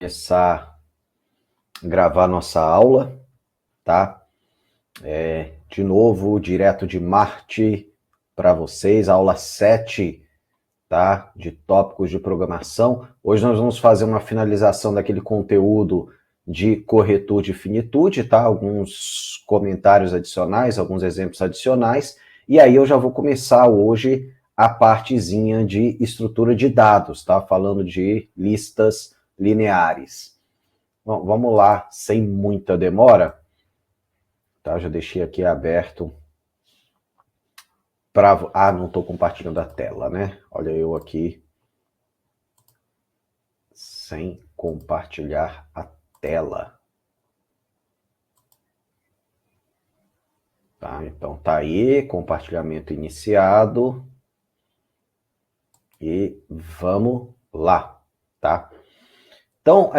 Começar a gravar nossa aula, tá? De novo, direto de Marte para vocês, aula 7, tá? De tópicos de programação. Hoje nós vamos fazer uma finalização daquele conteúdo de corretor de finitude, tá? Alguns comentários adicionais, alguns exemplos adicionais, e aí eu já vou começar hoje a partezinha de estrutura de dados, tá? Falando de listas lineares. Bom, vamos lá, sem muita demora, tá? Já deixei aqui aberto para... não estou compartilhando a tela, né? Olha eu aqui sem compartilhar a tela. Tá? Então tá aí, compartilhamento iniciado. E vamos lá, tá? Então,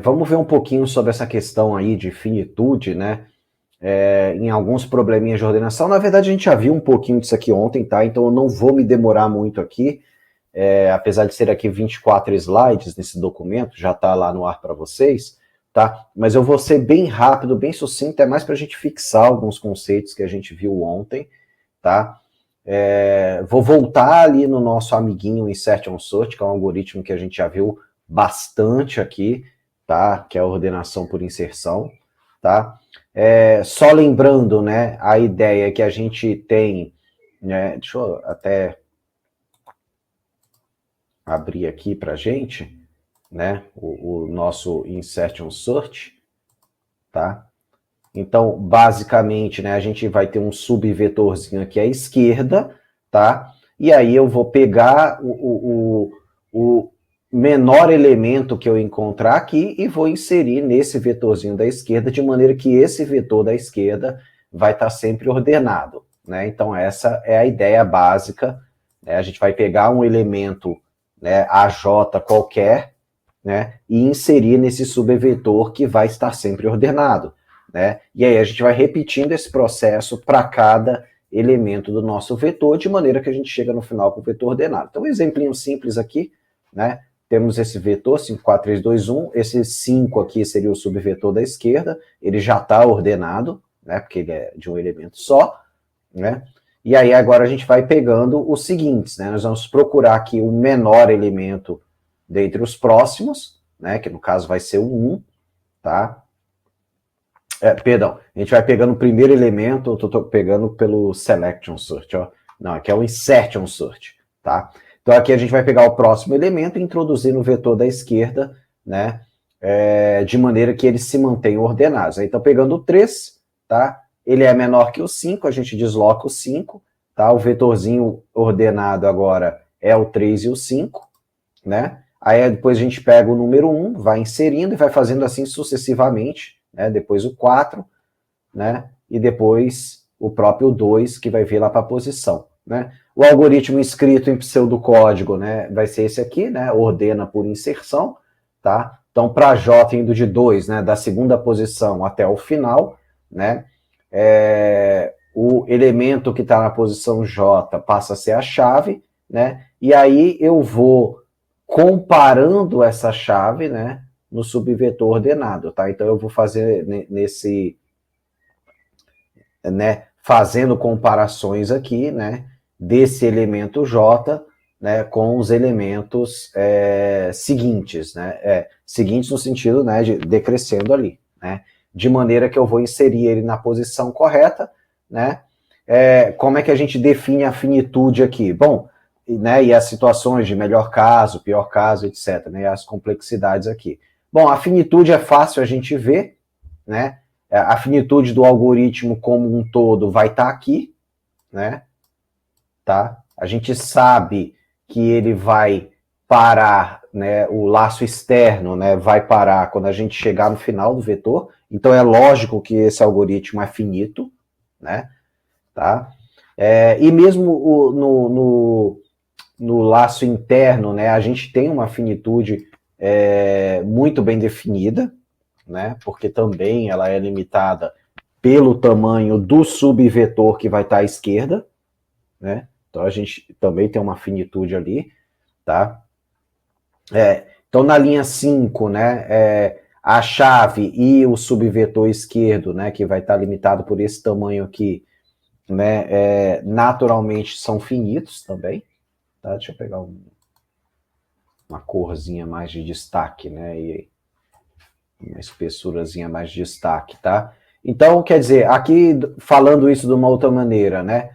vamos ver um pouquinho sobre essa questão aí de finitude, né? Em alguns probleminhas de ordenação. Na verdade, a gente já viu um pouquinho disso aqui ontem, tá? Então eu não vou me demorar muito aqui, apesar de ser aqui 24 slides nesse documento, já tá lá no ar para vocês, tá? Mas eu vou ser bem rápido, bem sucinto, é mais para a gente fixar alguns conceitos que a gente viu ontem, tá? Vou voltar ali no nosso amiguinho Insertion Sort, que é um algoritmo que a gente já viu bastante aqui, tá? Que é a ordenação por inserção, tá? Só lembrando, né, a ideia que a gente tem, né, deixa eu até abrir aqui para a gente, né, o nosso Insertion Sort, tá? Então, basicamente, né, a gente vai ter um subvetorzinho aqui à esquerda, tá? E aí eu vou pegar o menor elemento que eu encontrar aqui e vou inserir nesse vetorzinho da esquerda, de maneira que esse vetor da esquerda vai estar sempre ordenado, né? Então, essa é a ideia básica, né? A gente vai pegar um elemento, né, AJ qualquer, né, e inserir nesse subvetor que vai estar sempre ordenado, né? E aí a gente vai repetindo esse processo para cada elemento do nosso vetor, de maneira que a gente chega no final com o vetor ordenado. Então, um exemplinho simples aqui, né? Temos esse vetor 5, 4, 3, 2, 1, esse 5 aqui seria o subvetor da esquerda, ele já está ordenado, né? Porque ele é de um elemento só, né? E aí agora a gente vai pegando os seguintes, né? Nós vamos procurar aqui o menor elemento dentre os próximos, né? Que no caso vai ser o 1, tá? Perdão, a gente vai pegando o primeiro elemento, eu tô pegando pelo Selection Sort, ó. Não, aqui é o Insertion Sort, tá? Então aqui a gente vai pegar o próximo elemento e introduzir no vetor da esquerda, né? De maneira que eles se mantenham ordenados. Então pegando o 3, tá? Ele é menor que o 5, a gente desloca o 5, tá? O vetorzinho ordenado agora é o 3 e o 5, né? Aí depois a gente pega o número 1, vai inserindo e vai fazendo assim sucessivamente, né? Depois o 4, né? E depois o próprio 2, que vai vir lá para a posição, né? O algoritmo escrito em pseudocódigo, né, vai ser esse aqui, né? Ordena por inserção, tá? Então, para J indo de 2, né, da segunda posição até o final, né? O elemento que está na posição J passa a ser a chave, né? E aí eu vou comparando essa chave, né, no subvetor ordenado, tá? Então eu vou fazer nesse, né, fazendo comparações aqui, né, desse elemento J, né, com os elementos seguintes, né, seguintes no sentido, né, de decrescendo ali, né, de maneira que eu vou inserir ele na posição correta, né. Como é que a gente define a finitude aqui? Bom, né, e as situações de melhor caso, pior caso, etc., né, e as complexidades aqui. Bom, a finitude é fácil a gente ver, né, a finitude do algoritmo como um todo vai estar aqui, né, tá? A gente sabe que ele vai parar, né, o laço externo, né, vai parar quando a gente chegar no final do vetor, então é lógico que esse algoritmo é finito, né, tá? E mesmo no laço interno, né, a gente tem uma finitude muito bem definida, né, porque também ela é limitada pelo tamanho do subvetor que vai estar à esquerda, né, então a gente também tem uma finitude ali, tá? Então, na linha 5, né, a chave e o subvetor esquerdo, né, que vai estar limitado por esse tamanho aqui, né, naturalmente são finitos também. Tá? Deixa eu pegar uma corzinha mais de destaque, né, e uma espessurazinha mais de destaque, tá? Então, quer dizer, aqui falando isso de uma outra maneira, né,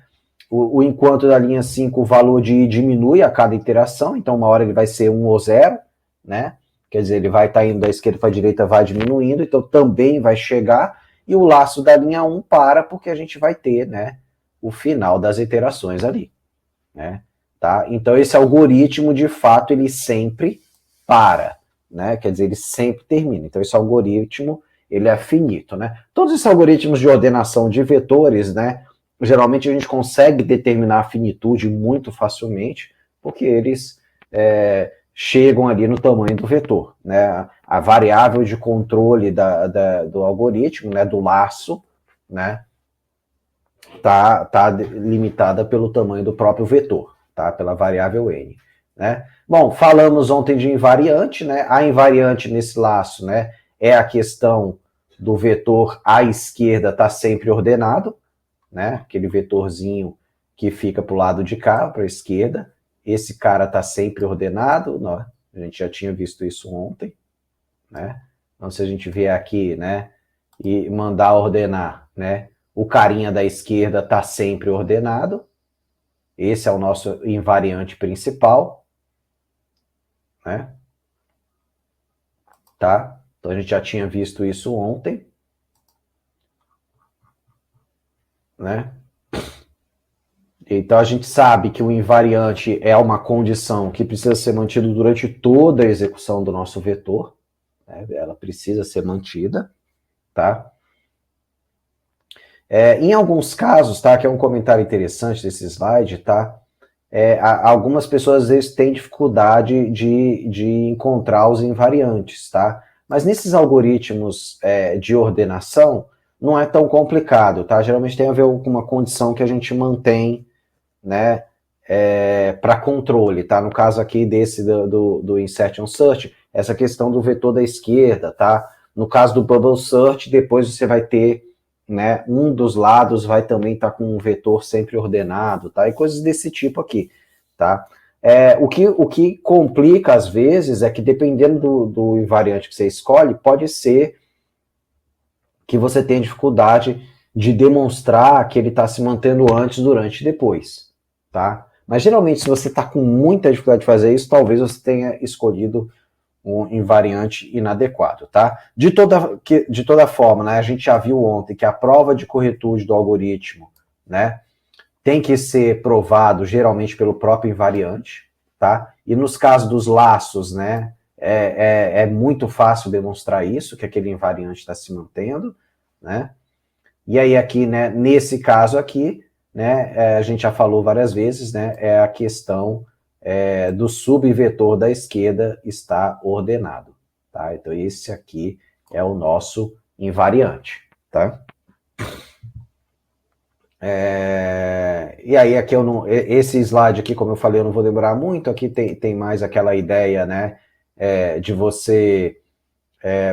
o enquanto da linha 5, o valor de I diminui a cada iteração, então uma hora ele vai ser 1 ou 0, né? Quer dizer, ele vai estar indo da esquerda para a direita, vai diminuindo, então também vai chegar, e o laço da linha 1 para, porque a gente vai ter, né, o final das iterações ali, né? Tá? Então esse algoritmo, de fato, ele sempre para, né? Quer dizer, ele sempre termina. Então esse algoritmo, ele é finito, né? Todos esses algoritmos de ordenação de vetores, né, geralmente a gente consegue determinar a finitude muito facilmente, porque eles chegam ali no tamanho do vetor, né? A variável de controle do algoritmo, né, do laço, né, tá limitada pelo tamanho do próprio vetor, tá? Pela variável n, né? Bom, falamos ontem de invariante, né? A invariante nesse laço, né, é a questão do vetor à esquerda tá sempre ordenado, né? Aquele vetorzinho que fica para o lado de cá, para a esquerda. Esse cara está sempre ordenado, né? A gente já tinha visto isso ontem, né? Então, se a gente vier aqui, né, e mandar ordenar, né, o carinha da esquerda está sempre ordenado. Esse é o nosso invariante principal, né? Tá? Então a gente já tinha visto isso ontem, né? Então a gente sabe que o invariante é uma condição que precisa ser mantida durante toda a execução do nosso vetor, né? Ela precisa ser mantida, tá? Em alguns casos, tá? Que é um comentário interessante desse slide, tá? Algumas pessoas às vezes têm dificuldade de encontrar os invariantes, tá? Mas nesses algoritmos de ordenação não é tão complicado, tá? Geralmente tem a ver com uma condição que a gente mantém, né, para controle, tá? No caso aqui desse do Insertion Search, essa questão do vetor da esquerda, tá? No caso do Bubble Search, depois você vai ter, né, um dos lados vai também estar com um vetor sempre ordenado, tá? E coisas desse tipo aqui, tá? O que complica às vezes é que dependendo do invariante que você escolhe, pode ser que você tenha dificuldade de demonstrar que ele está se mantendo antes, durante e depois, tá? Mas geralmente, se você está com muita dificuldade de fazer isso, talvez você tenha escolhido um invariante inadequado, tá? De toda forma, né, a gente já viu ontem que a prova de corretude do algoritmo, né, tem que ser provado geralmente pelo próprio invariante, tá? E nos casos dos laços, né, é muito fácil demonstrar isso, que aquele invariante está se mantendo, né? E aí aqui, né, nesse caso aqui, né, a gente já falou várias vezes, né, é a questão do subvetor da esquerda está ordenado, tá? Então esse aqui é o nosso invariante, tá? E aí aqui eu não, esse slide aqui, como eu falei, eu não vou demorar muito. Aqui tem mais aquela ideia, né, de você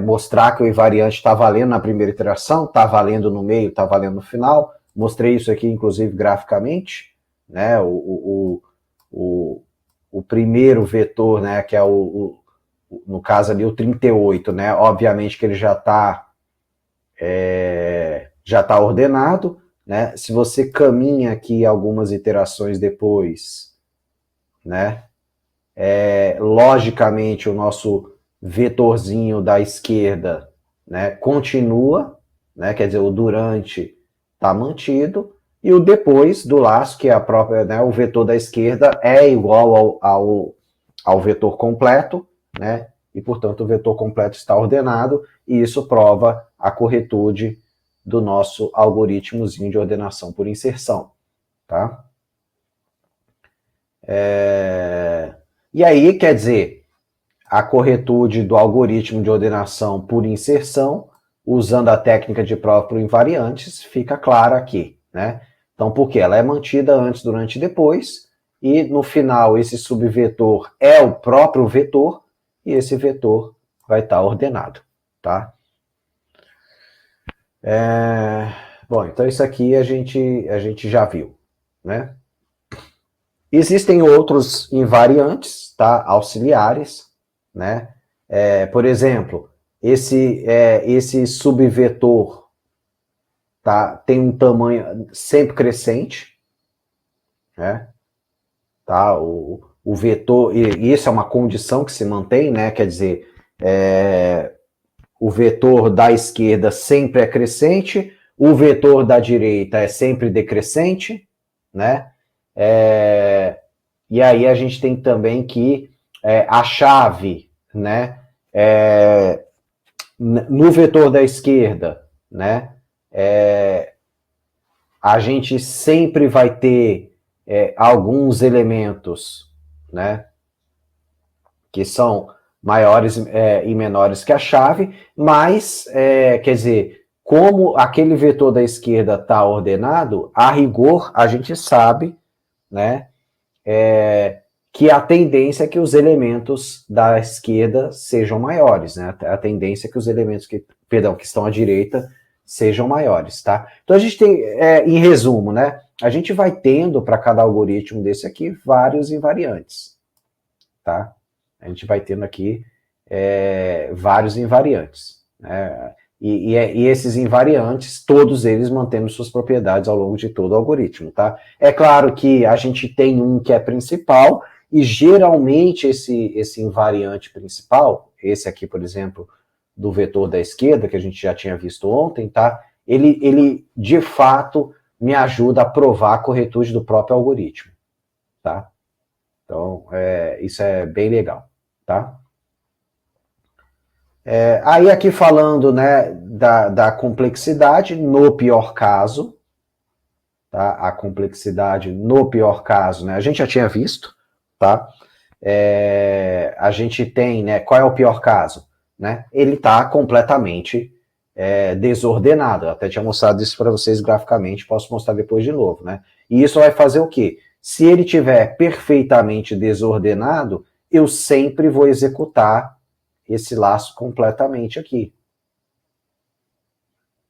mostrar que o invariante está valendo na primeira iteração, está valendo no meio, está valendo no final. Mostrei isso aqui, inclusive, graficamente, né, o primeiro vetor, né, que é no caso ali o 38, né, obviamente que ele já está ordenado, né, se você caminha aqui algumas iterações depois, né, logicamente o nosso vetorzinho da esquerda, né, continua, né, quer dizer, o durante está mantido, e o depois do laço, que é a própria, né, o vetor da esquerda é igual ao vetor completo, né, e portanto o vetor completo está ordenado, e isso prova a corretude do nosso algoritmozinho de ordenação por inserção, tá? E aí, quer dizer, a corretude do algoritmo de ordenação por inserção, usando a técnica de prova por invariantes, fica clara aqui, né? Então, porque ela é mantida antes, durante e depois, e no final esse subvetor é o próprio vetor, e esse vetor vai estar ordenado, tá? Bom, então isso aqui a gente já viu, né? Existem outros invariantes, tá? Auxiliares, né? Por exemplo, esse subvetor, tá? Tem um tamanho sempre crescente, né? Tá? O vetor, e isso é uma condição que se mantém, né? Quer dizer, o vetor da esquerda sempre é crescente, o vetor da direita é sempre decrescente, né? E aí a gente tem também que a chave, né? No vetor da esquerda, né? A gente sempre vai ter alguns elementos, né? Que são maiores e menores que a chave, mas, quer dizer, como aquele vetor da esquerda está ordenado, a rigor, a gente sabe, né, que a tendência é que os elementos da esquerda sejam maiores, né, a tendência é que os elementos que estão à direita sejam maiores, tá? Então a gente tem, em resumo, né, a gente vai tendo para cada algoritmo desse aqui vários invariantes, tá? A gente vai tendo aqui vários invariantes, né? E esses invariantes, todos eles mantendo suas propriedades ao longo de todo o algoritmo, tá? É claro que a gente tem um que é principal, e geralmente esse invariante principal, esse aqui, por exemplo, do vetor da esquerda, que a gente já tinha visto ontem, tá? Ele de fato me ajuda a provar a corretude do próprio algoritmo, tá? Então, isso é bem legal, tá? Aí aqui falando, né, da complexidade no pior caso, tá? A complexidade no pior caso, né? A gente já tinha visto, tá? A gente tem, né? Qual é o pior caso, né? Ele está completamente desordenado. Eu até tinha mostrado isso para vocês graficamente, posso mostrar depois de novo, né? E isso vai fazer o quê? Se ele tiver perfeitamente desordenado, eu sempre vou executar esse laço completamente aqui,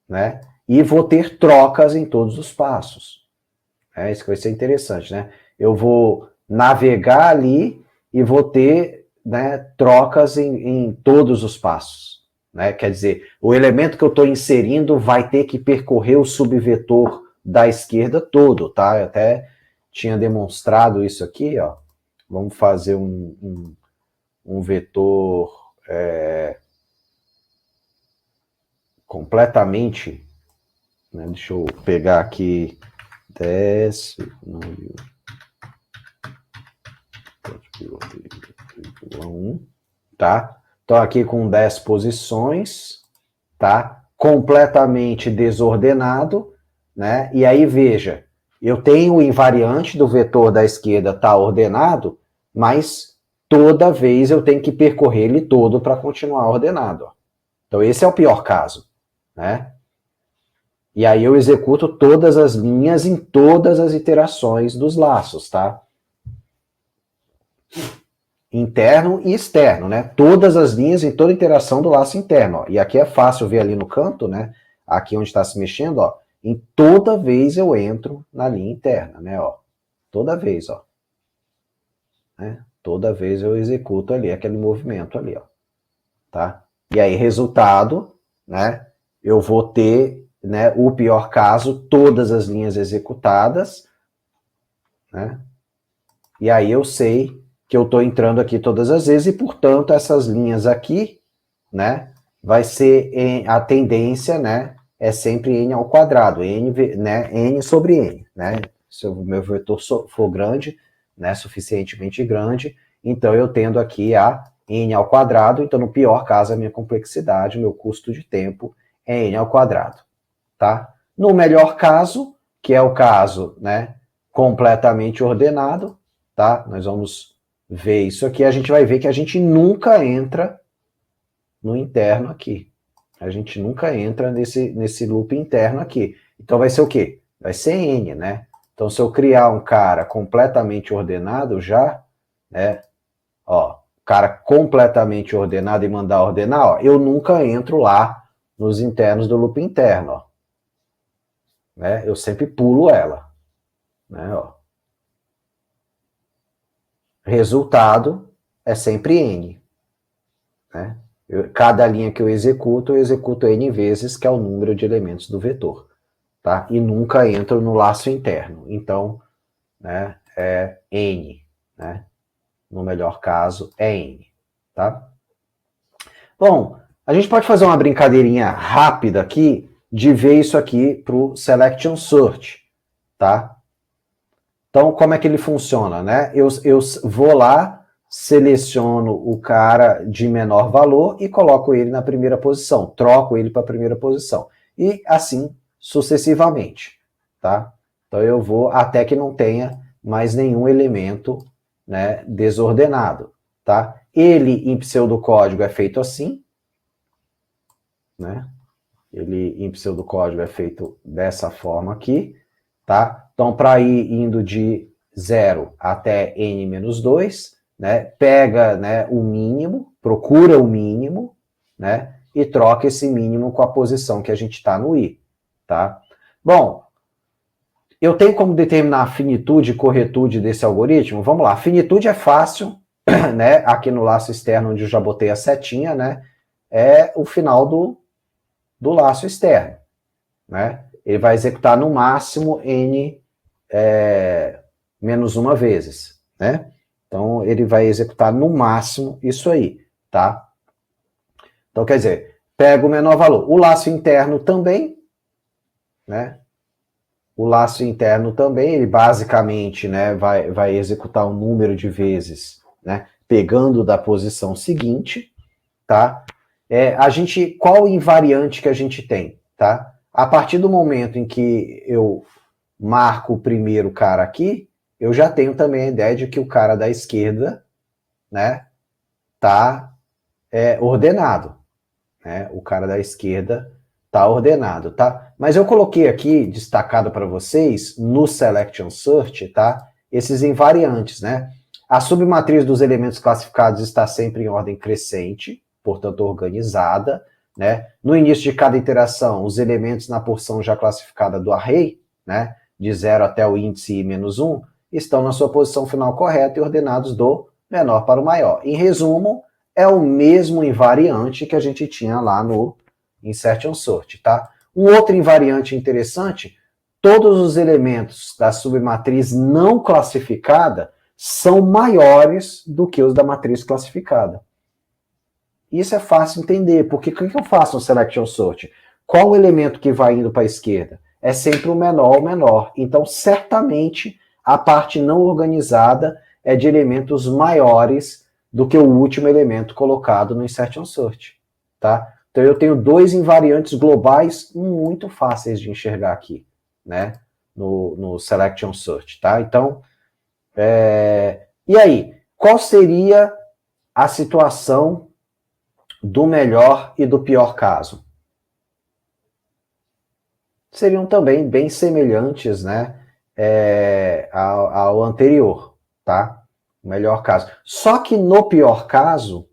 né? E vou ter trocas em todos os passos. Isso que vai ser interessante, né? Eu vou navegar ali e vou ter, né, trocas em todos os passos, né? Quer dizer, o elemento que eu estou inserindo vai ter que percorrer o subvetor da esquerda todo, tá? Eu até tinha demonstrado isso aqui, ó. Vamos fazer um vetor completamente, né? Deixa eu pegar aqui 10, 1, tá? Então aqui com 10 posições, tá? Completamente desordenado, né? E aí veja, eu tenho o invariante do vetor da esquerda tá ordenado, mas toda vez eu tenho que percorrer ele todo para continuar ordenado. Ó. Então esse é o pior caso, né? E aí eu executo todas as linhas em todas as iterações dos laços, tá? Interno e externo, né? Todas as linhas em toda interação do laço interno. Ó. E aqui é fácil ver ali no canto, né? Aqui onde está se mexendo, ó. Em toda vez eu entro na linha interna, né? Ó. Toda vez, ó. Né? Toda vez eu executo ali aquele movimento ali, ó. Tá? E aí, resultado, né? Eu vou ter, né, o pior caso, todas as linhas executadas, né? E aí eu sei que eu estou entrando aqui todas as vezes e, portanto, essas linhas aqui, né, vai ser a tendência, né, é sempre n ao quadrado, n sobre n, né? Se o meu vetor for grande, né, suficientemente grande, então eu tendo aqui a n ao quadrado, então no pior caso a minha complexidade, o meu custo de tempo é n ao quadrado, tá? No melhor caso, que é o caso, né, completamente ordenado, tá? Nós vamos ver isso aqui, a gente vai ver que a gente nunca entra no interno aqui. A gente nunca entra nesse loop interno aqui. Então vai ser o quê? Vai ser N, né? Então se eu criar um cara completamente ordenado já, né? Ó, cara completamente ordenado e mandar ordenar, ó, eu nunca entro lá nos internos do loop interno, ó, né? Eu sempre pulo ela, né? Ó. Resultado é sempre N, né? Cada linha que eu executo N vezes, que é o número de elementos do vetor, tá? E nunca entro no laço interno. Então, né, é N, né? No melhor caso, é N, tá? Bom, a gente pode fazer uma brincadeirinha rápida aqui de ver isso aqui para o Selection Search, tá? Então, como é que ele funciona, né? Eu vou lá, seleciono o cara de menor valor e coloco ele na primeira posição, troco ele para a primeira posição. E assim sucessivamente, tá? Então, eu vou até que não tenha mais nenhum elemento, né, desordenado, tá? Ele, em pseudocódigo, é feito assim, né? Ele, em pseudocódigo, é feito dessa forma aqui, tá? Então, para ir indo de 0 até n-2, né, pega, né, o mínimo, procura o mínimo, né, e troca esse mínimo com a posição que a gente está no i, tá? Bom, eu tenho como determinar a finitude e corretude desse algoritmo? Vamos lá, a finitude é fácil, né, aqui no laço externo, onde eu já botei a setinha, né, é o final do laço externo, né? Ele vai executar no máximo n menos uma vezes, né? Então, ele vai executar no máximo isso aí, tá? Então, quer dizer, pega o menor valor. O laço interno também, né? O laço interno também, ele basicamente, né, vai executar um número de vezes, né? Pegando da posição seguinte, tá? Qual invariante que a gente tem, tá? A partir do momento em que eu marco o primeiro cara aqui, eu já tenho também a ideia de que o cara da esquerda, né, tá ordenado, né? O cara da esquerda tá ordenado, tá? Mas eu coloquei aqui destacado para vocês no Selection Search, tá? Esses invariantes, né? A submatriz dos elementos classificados está sempre em ordem crescente, portanto organizada, né? No início de cada iteração, os elementos na porção já classificada do array, né, de 0 até o índice i-1, estão na sua posição final correta e ordenados do menor para o maior. Em resumo, é o mesmo invariante que a gente tinha lá no Insertion Sort, tá? Um outro invariante interessante, todos os elementos da submatriz não classificada são maiores do que os da matriz classificada. Isso é fácil entender, porque o que eu faço no Selection Sort? Qual o elemento que vai indo para a esquerda? É sempre o menor. Então, certamente, a parte não organizada é de elementos maiores do que o último elemento colocado no Insertion Sort, tá? Então, eu tenho dois invariantes globais muito fáceis de enxergar aqui, né? No Selection Sort, tá? Então, e aí? Qual seria a situação do melhor e do pior caso? Seriam também bem semelhantes, né, ao anterior, tá? O melhor caso. Só que no pior caso,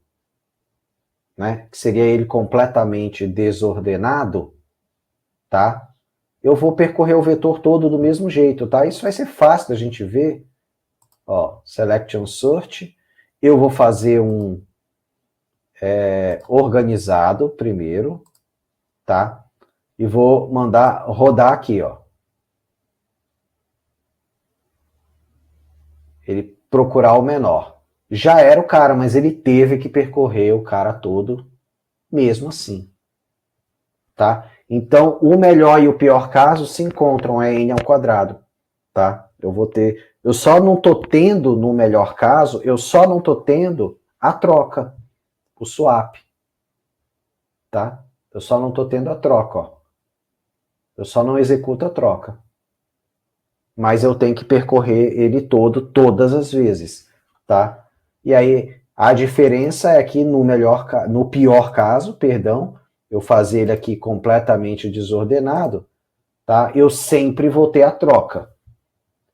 né, que seria ele completamente desordenado, tá? Eu vou percorrer o vetor todo do mesmo jeito, tá? Isso vai ser fácil da gente ver. Ó, Selection Sort. Eu vou fazer um organizado primeiro, tá? E vou mandar rodar aqui, ó. Ele procurar o menor. Já era o cara, mas ele teve que percorrer o cara todo, mesmo assim. Tá? Então, o melhor e o pior caso se encontram, é n ao quadrado. Tá? Eu só não tô tendo, no melhor caso, eu só não tô tendo a troca, o swap. Tá? Eu só não tô tendo a troca, ó. Eu só não executo a troca. Mas eu tenho que percorrer ele todo, todas as vezes, tá? E aí, a diferença é que no pior caso, perdão, eu fazer ele aqui completamente desordenado, tá? Eu sempre vou ter a troca.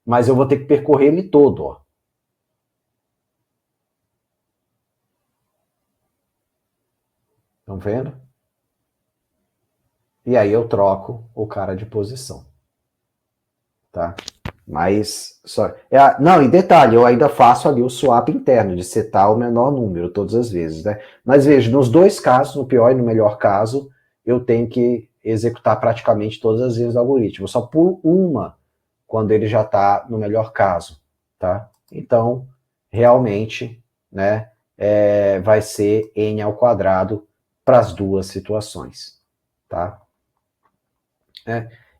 Mas eu vou ter que percorrer ele todo, ó. Estão vendo? E aí eu troco o cara de posição. Tá? Mas não, em detalhe, eu ainda faço ali o swap interno de setar o menor número todas as vezes, né? Mas veja, nos dois casos, no pior e no melhor caso, eu tenho que executar praticamente todas as vezes o algoritmo, só por uma quando ele já está no melhor caso, tá? Então, realmente, né, vai ser n ao quadrado para as duas situações, tá?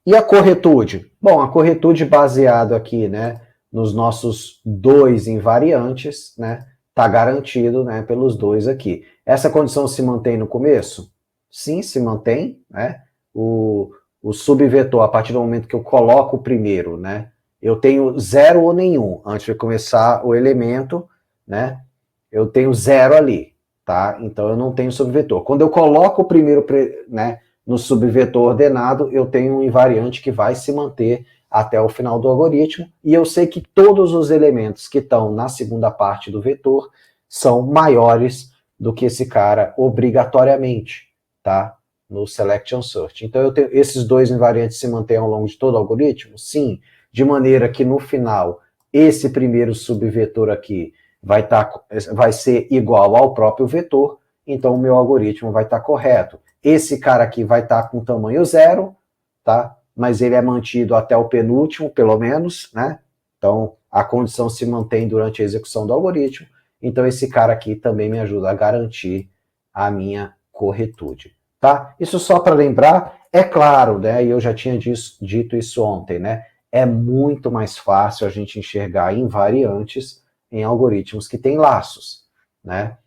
E a corretude? Bom, a corretude baseado aqui, né, nos nossos dois invariantes, né, está garantido, né, pelos dois aqui. Essa condição se mantém no começo? Sim, se mantém, né? O subvetor, a partir do momento que eu coloco o primeiro, né, eu tenho zero ou nenhum antes de começar o elemento, né? Eu tenho zero ali, tá? Então eu não tenho subvetor. Quando eu coloco o primeiro, né, no subvetor ordenado, eu tenho um invariante que vai se manter até o final do algoritmo, e eu sei que todos os elementos que estão na segunda parte do vetor são maiores do que esse cara obrigatoriamente, tá? No selection search. Então eu tenho esses dois invariantes se mantêm ao longo de todo o algoritmo? Sim, de maneira que no final esse primeiro subvetor aqui vai ser igual ao próprio vetor, então o meu algoritmo vai estar correto. Esse cara aqui vai estar com tamanho zero, tá? Mas ele é mantido até o penúltimo, pelo menos, né? Então, a condição se mantém durante a execução do algoritmo. Então, esse cara aqui também me ajuda a garantir a minha corretude, tá? Isso só para lembrar, é claro, né? E eu já tinha dito isso ontem, né? É muito mais fácil a gente enxergar invariantes em algoritmos que têm laços, né?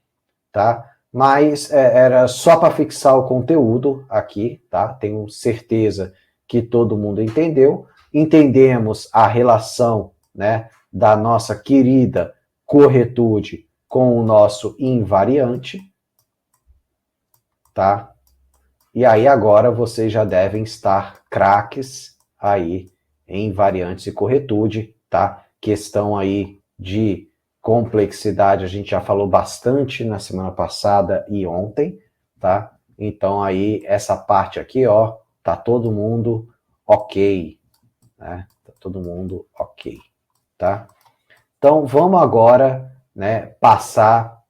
Tá? Mas era só para fixar o conteúdo aqui, tá? Tenho certeza que todo mundo entendeu. Entendemos a relação, né, da nossa querida corretude com o nosso invariante, tá? E aí agora vocês já devem estar craques aí em variantes e corretude, tá? Questão aí de complexidade, a gente já falou bastante na semana passada e ontem, tá? Então aí essa parte aqui, ó, tá todo mundo ok, né? Tá todo mundo ok, tá? Então vamos agora, né, passar.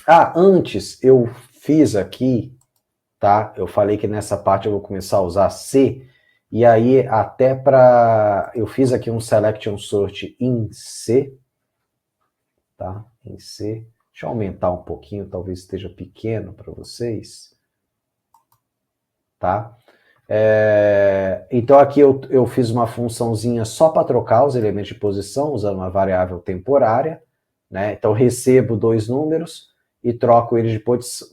Ah, antes eu fiz aqui, tá? Eu falei que nessa parte eu vou começar a usar C, e aí até para... Eu fiz aqui um selection sort em C, tá? Em C. Deixa eu aumentar um pouquinho, talvez esteja pequeno para vocês, tá? Então aqui eu fiz uma funçãozinha só para trocar os elementos de posição, usando uma variável temporária, né? Então recebo dois números e troco eles de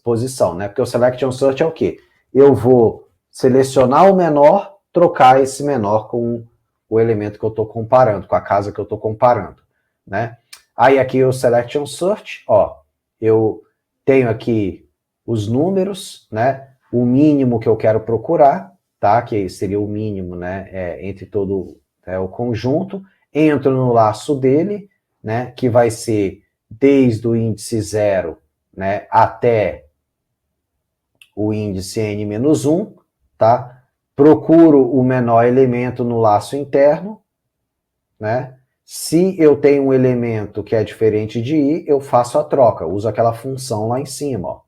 posição, né? Porque o selection sort é o quê? Eu vou selecionar o menor, trocar esse menor com o elemento que eu estou comparando, com a casa que eu estou comparando, né? Aí aqui o selection sort, ó, eu tenho aqui os números, né? O mínimo que eu quero procurar, tá? Que seria o mínimo, né? Entre todo o conjunto. Entro no laço dele, né? Que vai ser desde o índice 0, né? Até o índice n-1, tá? Procuro o menor elemento no laço interno, né? Se eu tenho um elemento que é diferente de i, eu faço a troca, uso aquela função lá em cima, ó.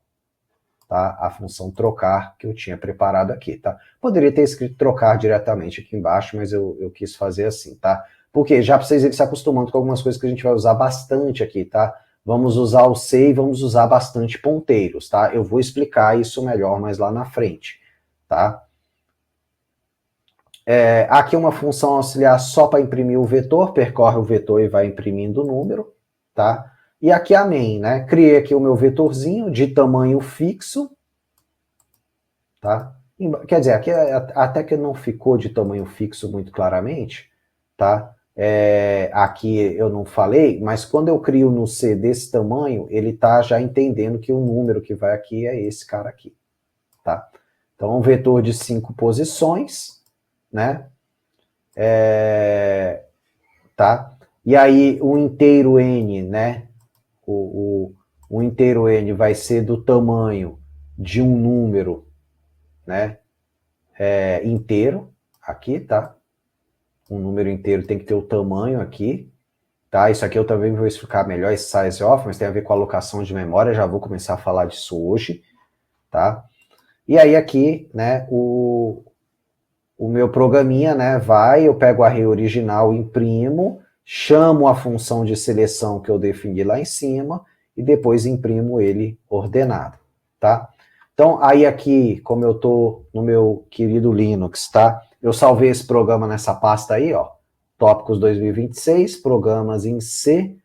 Tá? A função trocar que eu tinha preparado aqui, tá? Poderia ter escrito trocar diretamente aqui embaixo, mas eu quis fazer assim, tá? Porque já para vocês irem se acostumando com algumas coisas que a gente vai usar bastante aqui, tá? Vamos usar o C e vamos usar bastante ponteiros, tá? Eu vou explicar isso melhor mais lá na frente, tá? Aqui uma função auxiliar só para imprimir o vetor, percorre o vetor e vai imprimindo o número, tá? E aqui a main, né? Criei aqui o meu vetorzinho de tamanho fixo, tá? Quer dizer, aqui até que não ficou de tamanho fixo muito claramente, tá? Aqui eu não falei, mas quando eu crio no C desse tamanho, ele tá já entendendo que o número que vai aqui é esse cara aqui, tá? Então, um vetor de 5 posições, né? Tá? E aí o inteiro n, né? O inteiro n vai ser do tamanho de um número, né, inteiro, aqui, tá? Um número inteiro tem que ter o tamanho aqui, tá? Isso aqui eu também vou explicar melhor, esse size off, mas tem a ver com alocação de memória, já vou começar a falar disso hoje, tá? E aí aqui, né, o meu programinha, né, eu pego o array original, imprimo, chamo a função de seleção que eu defini lá em cima e depois imprimo ele ordenado, tá? Então, aí aqui, como eu tô no meu querido Linux, tá? Eu salvei esse programa nessa pasta aí, ó, tópicos 2026, programas em C,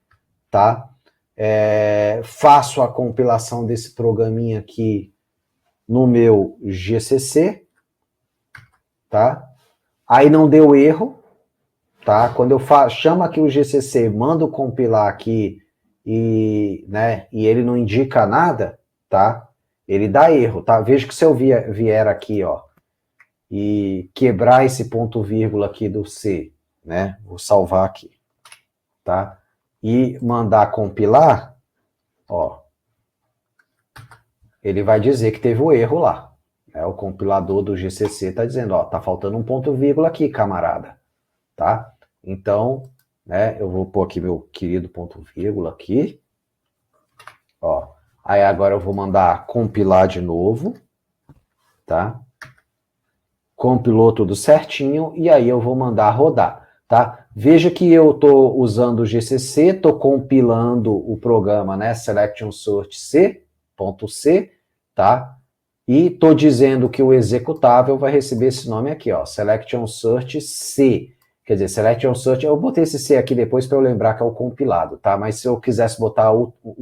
tá? Faço a compilação desse programinha aqui no meu GCC, tá? Aí não deu erro, tá? Quando eu chamo aqui o GCC, mando compilar aqui e, né, e ele não indica nada, tá? Ele dá erro, tá? Veja que se eu vier aqui, ó, e quebrar esse ponto vírgula aqui do C, né? Vou salvar aqui, tá? E mandar compilar, ó, ele vai dizer que teve o erro lá. Né? O compilador do GCC está dizendo, ó, tá faltando um ponto vírgula aqui, camarada, tá? Então, né, eu vou pôr aqui meu querido ponto vírgula aqui, ó. Aí agora eu vou mandar compilar de novo, tá? Compilou tudo certinho e aí eu vou mandar rodar, tá? Veja que eu estou usando o GCC, estou compilando o programa, né, selection sort C.C, tá? E estou dizendo que o executável vai receber esse nome aqui, ó, selection sort C. Quer dizer, selection sort, eu botei esse C aqui depois para eu lembrar que é o compilado, tá? Mas se eu quisesse botar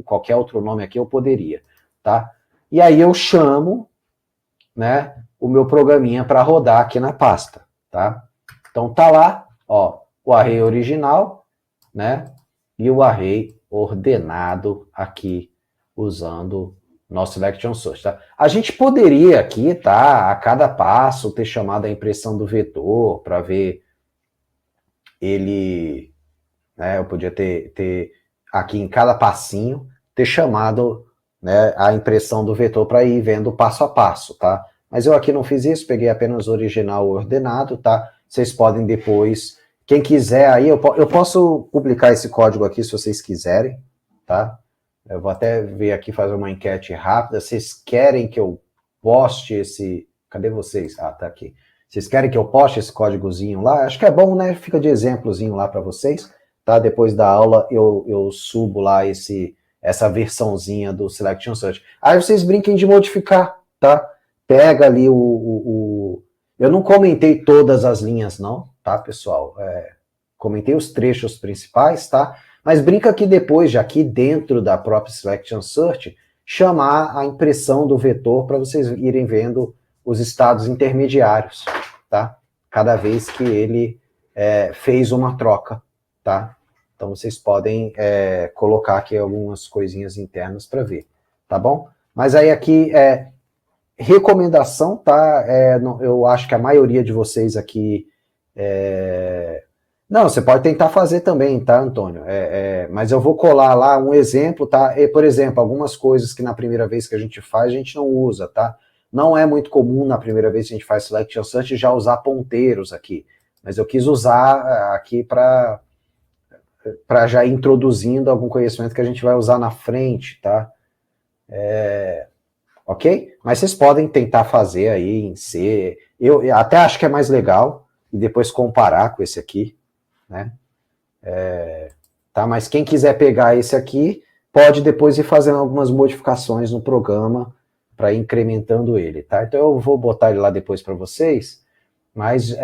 qualquer outro nome aqui, eu poderia, tá? E aí eu chamo, né, o meu programinha para rodar aqui na pasta, tá? Então tá lá, ó, o array original, né, e o array ordenado aqui usando nosso selection sort, tá? A gente poderia aqui, tá, a cada passo ter chamado a impressão do vetor para ver ele, né, eu podia ter aqui em cada passinho ter chamado, né, a impressão do vetor para ir vendo passo a passo, tá? Mas eu aqui não fiz isso, peguei apenas o original ordenado, tá? Vocês podem depois, quem quiser aí, eu posso publicar esse código aqui se vocês quiserem, tá? Eu vou até ver aqui, fazer uma enquete rápida. Vocês querem que eu poste esse... Cadê vocês? Ah, tá aqui. Vocês querem que eu poste esse códigozinho lá? Acho que é bom, né? Fica de exemplozinho lá para vocês, tá? Depois da aula eu subo lá essa versãozinha do Selection Search. Aí vocês brinquem de modificar, tá? Pega ali eu não comentei todas as linhas não, tá, pessoal? Comentei os trechos principais, tá? Mas brinca que depois, já aqui dentro da própria Selection Search, chamar a impressão do vetor para vocês irem vendo os estados intermediários, tá? Cada vez que ele fez uma troca, tá? Então vocês podem colocar aqui algumas coisinhas internas para ver, tá bom? Mas aí aqui, recomendação, tá? Eu acho que a maioria de vocês aqui... Não, você pode tentar fazer também, tá, Antônio? Mas eu vou colar lá um exemplo, tá? Por exemplo, algumas coisas que na primeira vez que a gente faz, a gente não usa, tá? Não é muito comum na primeira vez que a gente faz Selection Search já usar ponteiros aqui, mas eu quis usar aqui para já ir introduzindo algum conhecimento que a gente vai usar na frente, tá? Ok? Mas vocês podem tentar fazer aí em C. Eu até acho que é mais legal e depois comparar com esse aqui, né? Tá? Mas quem quiser pegar esse aqui, pode depois ir fazendo algumas modificações no programa para ir incrementando ele, tá? Então eu vou botar ele lá depois para vocês, mas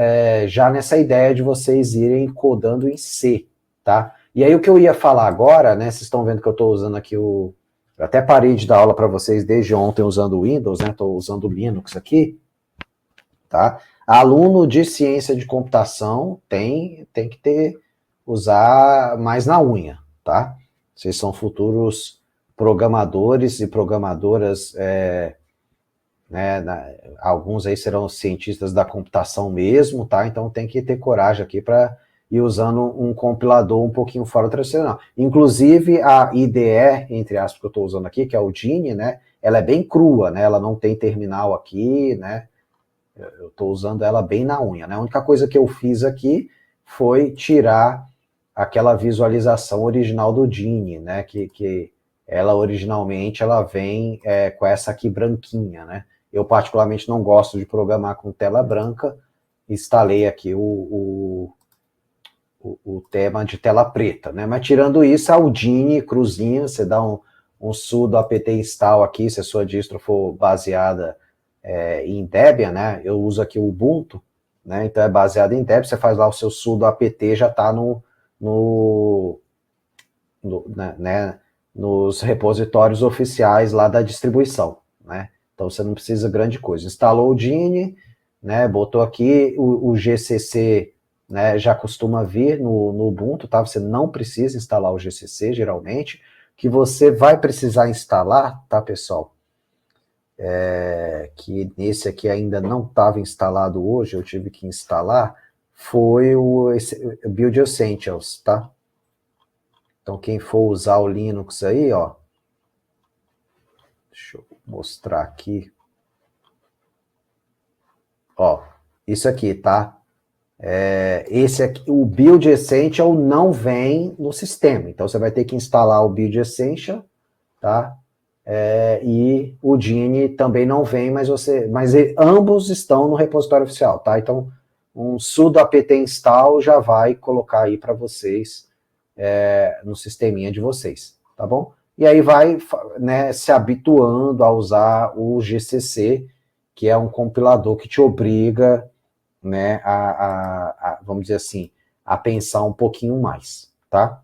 já nessa ideia de vocês irem codando em C, tá? E aí o que eu ia falar agora, né? Vocês estão vendo que eu estou usando aqui eu até parei de dar aula para vocês desde ontem usando o Windows, né? Estou usando o Linux aqui, tá? Aluno de ciência de computação tem que usar mais na unha, tá? Vocês são futuros programadores e programadoras, né? Alguns aí serão cientistas da computação mesmo, tá? Então tem que ter coragem aqui para ir usando um compilador um pouquinho fora do tradicional. Inclusive a IDE, entre aspas, que eu estou usando aqui, que é o Geany, né? ela é bem crua, né? Ela não tem terminal aqui, né? Eu estou usando ela bem na unha, né? A única coisa que eu fiz aqui foi tirar aquela visualização original do Genie, né? Que ela originalmente ela vem com essa aqui branquinha, né? Eu particularmente não gosto de programar com tela branca, instalei aqui o tema de tela preta, né? Mas tirando isso, a Udine, cruzinha, você dá um sudo apt install aqui, se a sua distro for baseada em Debian, né? Eu uso aqui o Ubuntu, né? Então é baseado em Debian, você faz lá o seu sudo apt, já está né, nos repositórios oficiais lá da distribuição, né? Então você não precisa grande coisa. Instalou o Genie, né? Botou aqui o GCC, né? Já costuma vir no Ubuntu, tá? Você não precisa instalar o GCC, geralmente. O que você vai precisar instalar, tá, pessoal? Que nesse aqui ainda não estava instalado hoje, eu tive que instalar, foi o Build Essentials, tá? Então, quem for usar o Linux aí, ó, deixa eu mostrar aqui. Ó, isso aqui, tá? Esse aqui, o Build Essential não vem no sistema, então você vai ter que instalar o Build Essential, tá? E o Genie também não vem, mas ambos estão no repositório oficial, tá? Então, um sudo apt install já vai colocar aí para vocês no sisteminha de vocês, tá bom? E aí vai, né, se habituando a usar o GCC, que é um compilador que te obriga, né, vamos dizer assim, a pensar um pouquinho mais, tá?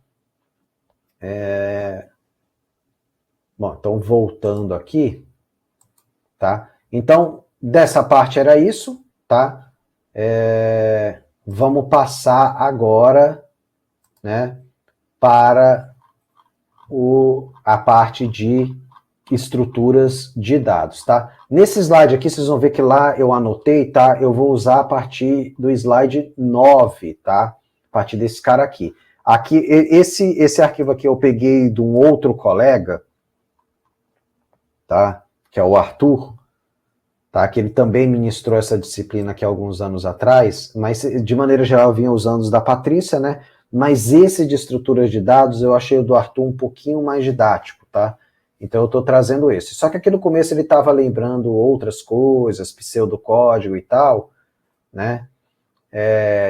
Bom, então voltando aqui, tá? Então, dessa parte era isso, tá? Vamos passar agora, né, para a parte de estruturas de dados, tá? Nesse slide aqui, vocês vão ver que lá eu anotei, tá? Eu vou usar a partir do slide 9, tá? A partir desse cara aqui. Aqui, esse arquivo aqui eu peguei de um outro colega, tá? Que é o Arthur, tá? Que ele também ministrou essa disciplina aqui há alguns anos atrás, mas de maneira geral eu vinha usando os da Patrícia, né? Mas esse de estruturas de dados eu achei o do Arthur um pouquinho mais didático, tá? Então eu estou trazendo esse. Só que aqui no começo ele estava lembrando outras coisas, pseudocódigo e tal, né?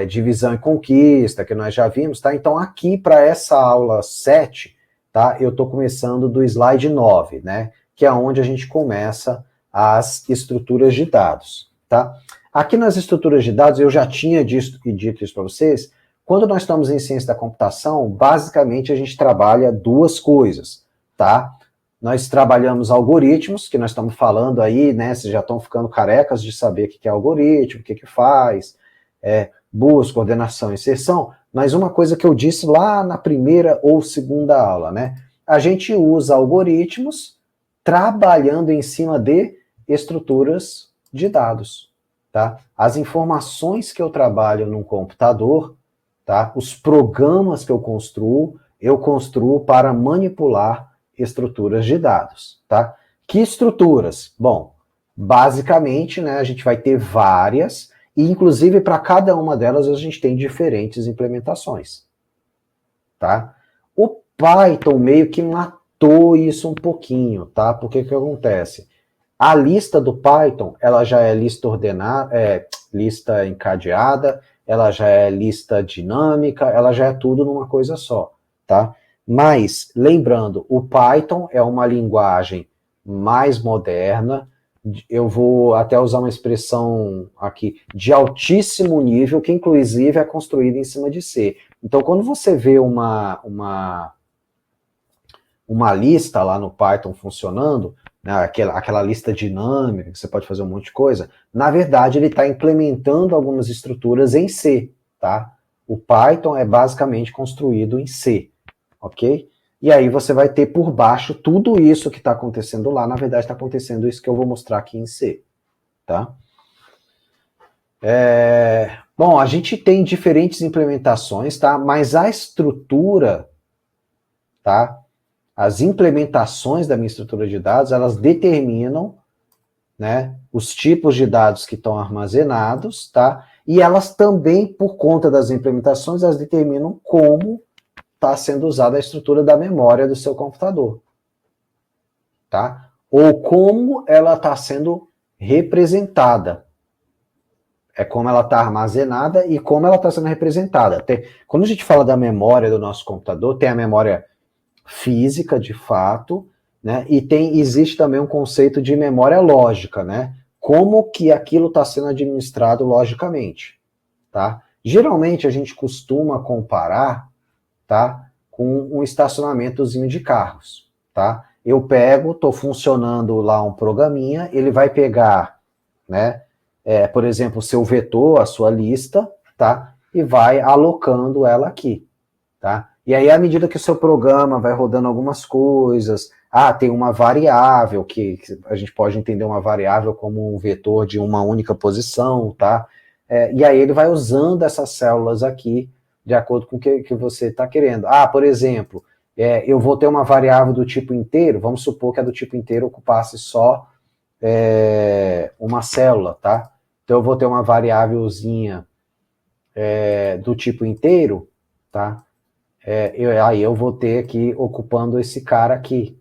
Divisão e conquista, que nós já vimos, tá? Então aqui para essa aula 7, tá? Eu estou começando do slide 9, né? Que é onde a gente começa as estruturas de dados, tá? Aqui nas estruturas de dados, eu já tinha dito isso para vocês, quando nós estamos em ciência da computação, basicamente a gente trabalha duas coisas, tá? Nós trabalhamos algoritmos, que nós estamos falando aí, né? Vocês já estão ficando carecas de saber o que é algoritmo, o que faz, busca, ordenação, inserção, mas uma coisa que eu disse lá na primeira ou segunda aula, né? A gente usa algoritmos trabalhando em cima de estruturas de dados, tá? As informações que eu trabalho num computador, tá? Os programas que eu construo para manipular estruturas de dados, tá? Que estruturas? Bom, basicamente, né, a gente vai ter várias, e inclusive para cada uma delas a gente tem diferentes implementações, tá? O Python meio que matou isso um pouquinho, tá? Porque que acontece? A lista do Python, ela já é lista ordenada, lista encadeada, ela já é lista dinâmica, ela já é tudo numa coisa só, tá? Mas, lembrando, o Python é uma linguagem mais moderna, eu vou até usar uma expressão aqui, de altíssimo nível, que inclusive é construída em cima de C. Então, quando você vê uma lista lá no Python funcionando, né, aquela lista dinâmica, que você pode fazer um monte de coisa, na verdade ele está implementando algumas estruturas em C, tá? O Python é basicamente construído em C, ok? E aí você vai ter por baixo tudo isso que está acontecendo lá, na verdade está acontecendo isso que eu vou mostrar aqui em C, tá? Bom, a gente tem diferentes implementações, tá? Mas a estrutura, tá? as implementações da minha estrutura de dados, elas determinam, né, os tipos de dados que estão armazenados, tá? E elas também, por conta das implementações, elas determinam como está sendo usada a estrutura da memória do seu computador, tá? Ou como ela está sendo representada. É como ela está armazenada e como ela está sendo representada. Quando a gente fala da memória do nosso computador, tem a memória física, de fato, né? E existe também um conceito de memória lógica, né? Como que aquilo está sendo administrado logicamente, tá? Geralmente a gente costuma comparar, tá, com um estacionamentozinho de carros, tá? Eu pego, estou funcionando lá um programinha, ele vai pegar, né, por exemplo, o seu vetor, a sua lista, tá? E vai alocando ela aqui, tá? E aí, à medida que o seu programa vai rodando algumas coisas, tem uma variável, que a gente pode entender uma variável como um vetor de uma única posição, tá? E aí ele vai usando essas células aqui, de acordo com o que você está querendo. Por exemplo, eu vou ter uma variável do tipo inteiro, vamos supor que a do tipo inteiro ocupasse só uma célula, tá? Então eu vou ter uma variávelzinha do tipo inteiro, tá? Aí eu vou ter aqui ocupando esse cara aqui,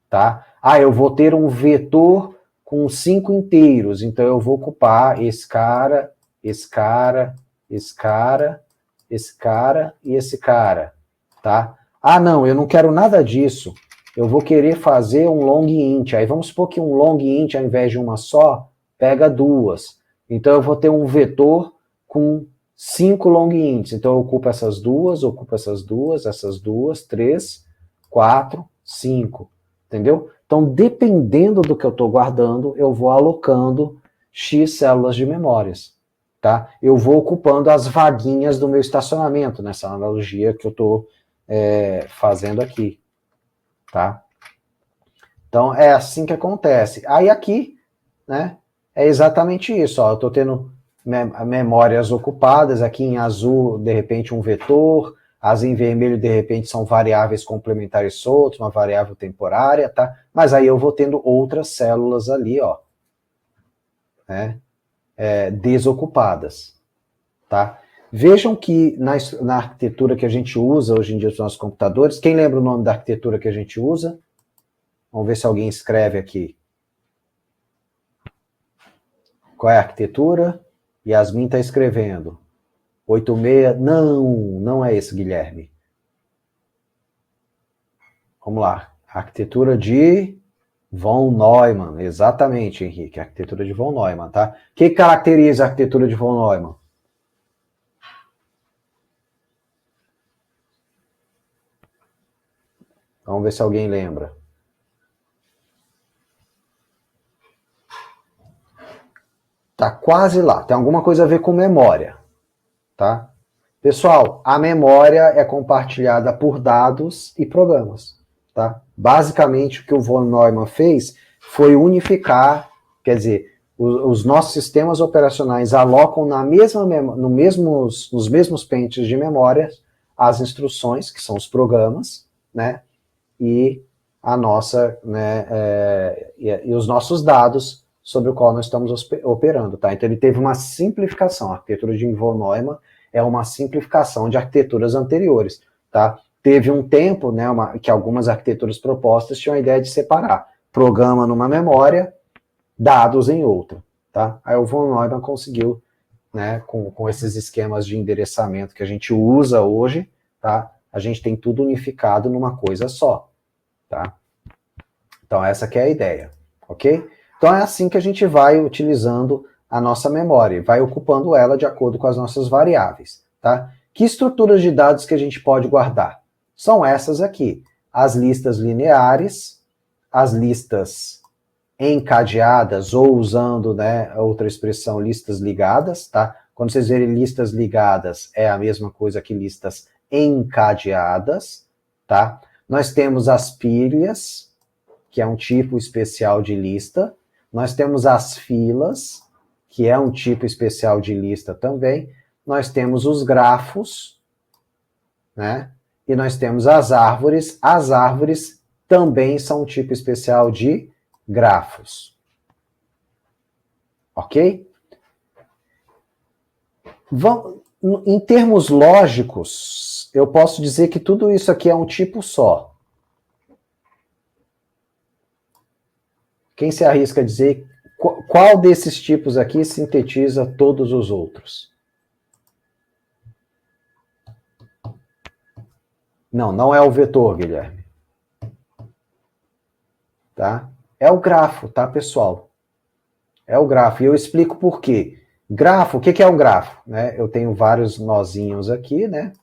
tá? Eu vou ter um vetor com 5 inteiros, então eu vou ocupar esse cara, esse cara, esse cara, esse cara e esse cara, tá? Não, eu não quero nada disso. Eu vou querer fazer um long int. Aí vamos supor que um long int, ao invés de uma só, pega duas. Então eu vou ter um vetor com 5 long ints. Então eu ocupo essas duas, 3, 4, 5. Entendeu? Então, dependendo do que eu estou guardando, eu vou alocando X células de memórias. Tá? Eu vou ocupando as vaguinhas do meu estacionamento, nessa analogia que eu estou fazendo aqui. Tá? Então, é assim que acontece. Aí aqui, né, é exatamente isso. Ó, eu estou tendo memórias ocupadas, aqui em azul, de repente, um vetor, as em vermelho, de repente, são variáveis complementares soltas, uma variável temporária, tá? Mas aí eu vou tendo outras células ali, ó, né, desocupadas, tá? Vejam que na arquitetura que a gente usa hoje em dia dos nossos computadores, quem lembra o nome da arquitetura que a gente usa? Vamos ver se alguém escreve aqui. Qual é a arquitetura? Yasmin está escrevendo. 86. Não é esse, Guilherme. Vamos lá. Arquitetura de von Neumann. Exatamente, Henrique. Arquitetura de von Neumann, tá? O que caracteriza a arquitetura de von Neumann? Vamos ver se alguém lembra. Tá quase lá. Tem alguma coisa a ver com memória, tá? Pessoal, a memória é compartilhada por dados e programas, tá? Basicamente, o que o von Neumann fez foi unificar, quer dizer, os nossos sistemas operacionais alocam nos mesmos pentes de memória as instruções, que são os programas, né? E a nossa, né, e os nossos dados sobre o qual nós estamos operando, tá? Então ele teve uma simplificação. A arquitetura de von Neumann é uma simplificação de arquiteturas anteriores, tá? Teve um tempo, né, que algumas arquiteturas propostas tinham a ideia de separar programa numa memória, dados em outra, tá? Aí o von Neumann conseguiu, né, com esses esquemas de endereçamento que a gente usa hoje, tá? A gente tem tudo unificado numa coisa só, tá? Então essa que é a ideia, ok? Então é assim que a gente vai utilizando a nossa memória, vai ocupando ela de acordo com as nossas variáveis, tá? Que estruturas de dados que a gente pode guardar? São essas aqui, as listas lineares, as listas encadeadas, ou usando, né, outra expressão, listas ligadas, tá? Quando vocês verem listas ligadas, é a mesma coisa que listas encadeadas, tá? Nós temos as pilhas, que é um tipo especial de lista. Nós temos as filas, que é um tipo especial de lista também. Nós temos os grafos, né? E nós temos as árvores. As árvores também são um tipo especial de grafos. Ok? Em termos lógicos, eu posso dizer que tudo isso aqui é um tipo só. Quem se arrisca a dizer qual desses tipos aqui sintetiza todos os outros? Não, não é o vetor, Guilherme. Tá? É o grafo, tá, pessoal? É o grafo. E eu explico por quê. Grafo, o que é um grafo? Né? Eu tenho vários nozinhos aqui, né?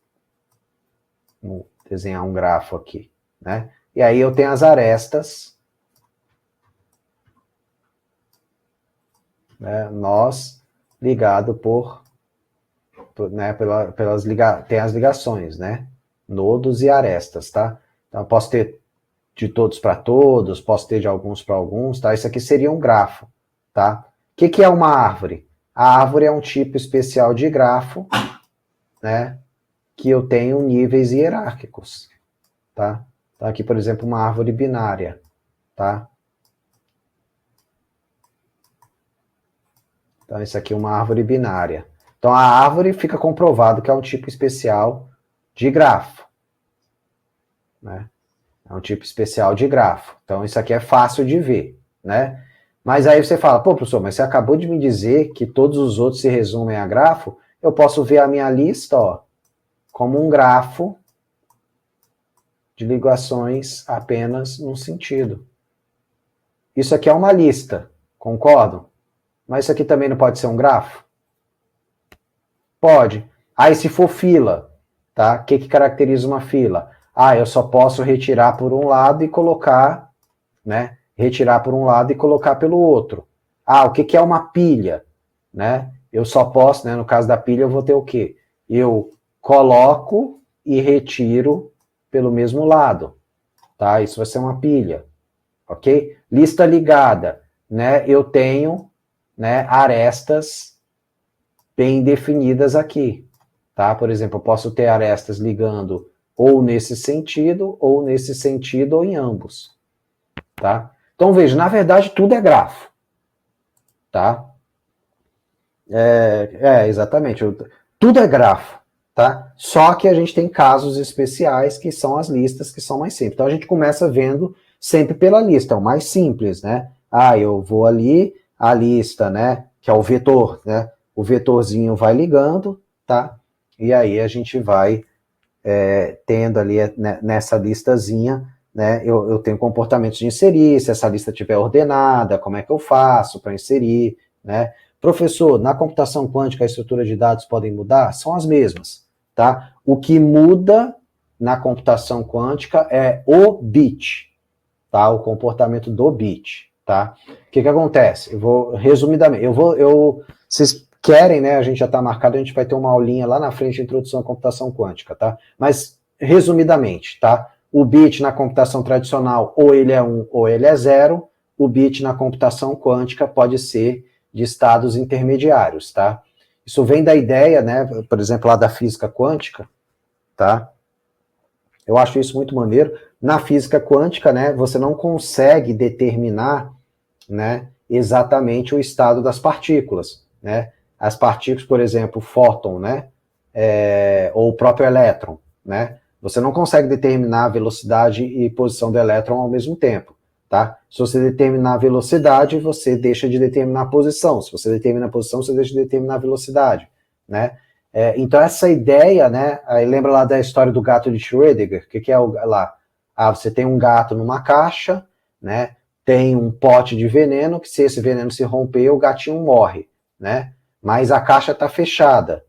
Vou desenhar um grafo aqui, né? E aí eu tenho as arestas, né? Nós ligado né? Tem as ligações, né? Nodos e arestas, tá? Então eu posso ter de todos para todos, posso ter de alguns para alguns, tá? Isso aqui seria um grafo, tá? O que é uma árvore? A árvore é um tipo especial de grafo, né? Que eu tenho níveis hierárquicos, tá? Então aqui, por exemplo, uma árvore binária, tá? Então isso aqui é uma árvore binária. Então a árvore fica comprovado que é um tipo especial de grafo, né? É um tipo especial de grafo. Então isso aqui é fácil de ver, né? Mas aí você fala, pô, professor, mas você acabou de me dizer que todos os outros se resumem a grafo. Eu posso ver a minha lista, ó, como um grafo de ligações apenas num sentido. Isso aqui é uma lista, concordam? Mas isso aqui também não pode ser um grafo? Pode. Aí se for fila, tá? O que caracteriza uma fila? Ah, eu só posso retirar por um lado e colocar, né? Retirar por um lado e colocar pelo outro. Ah, o que é uma pilha? Né? Eu só posso, né? No caso da pilha, eu vou ter o quê? Eu coloco e retiro pelo mesmo lado, tá? Isso vai ser uma pilha, ok? Lista ligada, né? Eu tenho, né, arestas bem definidas aqui, tá? Por exemplo, eu posso ter arestas ligando ou nesse sentido, ou em ambos, tá? Então, veja, na verdade, tudo é grafo, tá? Exatamente. Tudo é grafo, tá? Só que a gente tem casos especiais que são as listas que são mais simples. Então, a gente começa vendo sempre pela lista, é o mais simples, né? Ah, eu vou ali, a lista, né? Que é o vetor, né? O vetorzinho vai ligando, tá? E aí a gente vai tendo ali nessa listazinha, né? Eu tenho comportamentos de inserir, se essa lista estiver ordenada, como é que eu faço para inserir, né? Professor, na computação quântica a estrutura de dados podem mudar? São as mesmas, tá? O que muda na computação quântica é o bit, tá? O comportamento do bit, tá? O que acontece? Eu vou, resumidamente, vocês querem, né? A gente já está marcado, a gente vai ter uma aulinha lá na frente de introdução à computação quântica, tá? Mas, resumidamente, tá? O bit na computação tradicional, ou ele é 1 ou ele é 0. O bit na computação quântica pode ser de estados intermediários, tá? Isso vem da ideia, né? Por exemplo, lá da física quântica, tá? Eu acho isso muito maneiro. Na física quântica, né, você não consegue determinar, né, exatamente o estado das partículas, né? As partículas, por exemplo, o fóton, né, ou o próprio elétron, né? Você não consegue determinar a velocidade e posição do elétron ao mesmo tempo, tá? Se você determinar a velocidade, você deixa de determinar a posição. Se você determina a posição, você deixa de determinar a velocidade, né? Então essa ideia, né? Aí lembra lá da história do gato de Schrödinger? O que é lá? Ah, você tem um gato numa caixa, né? Tem um pote de veneno, que se esse veneno se romper, o gatinho morre, né? Mas a caixa está fechada.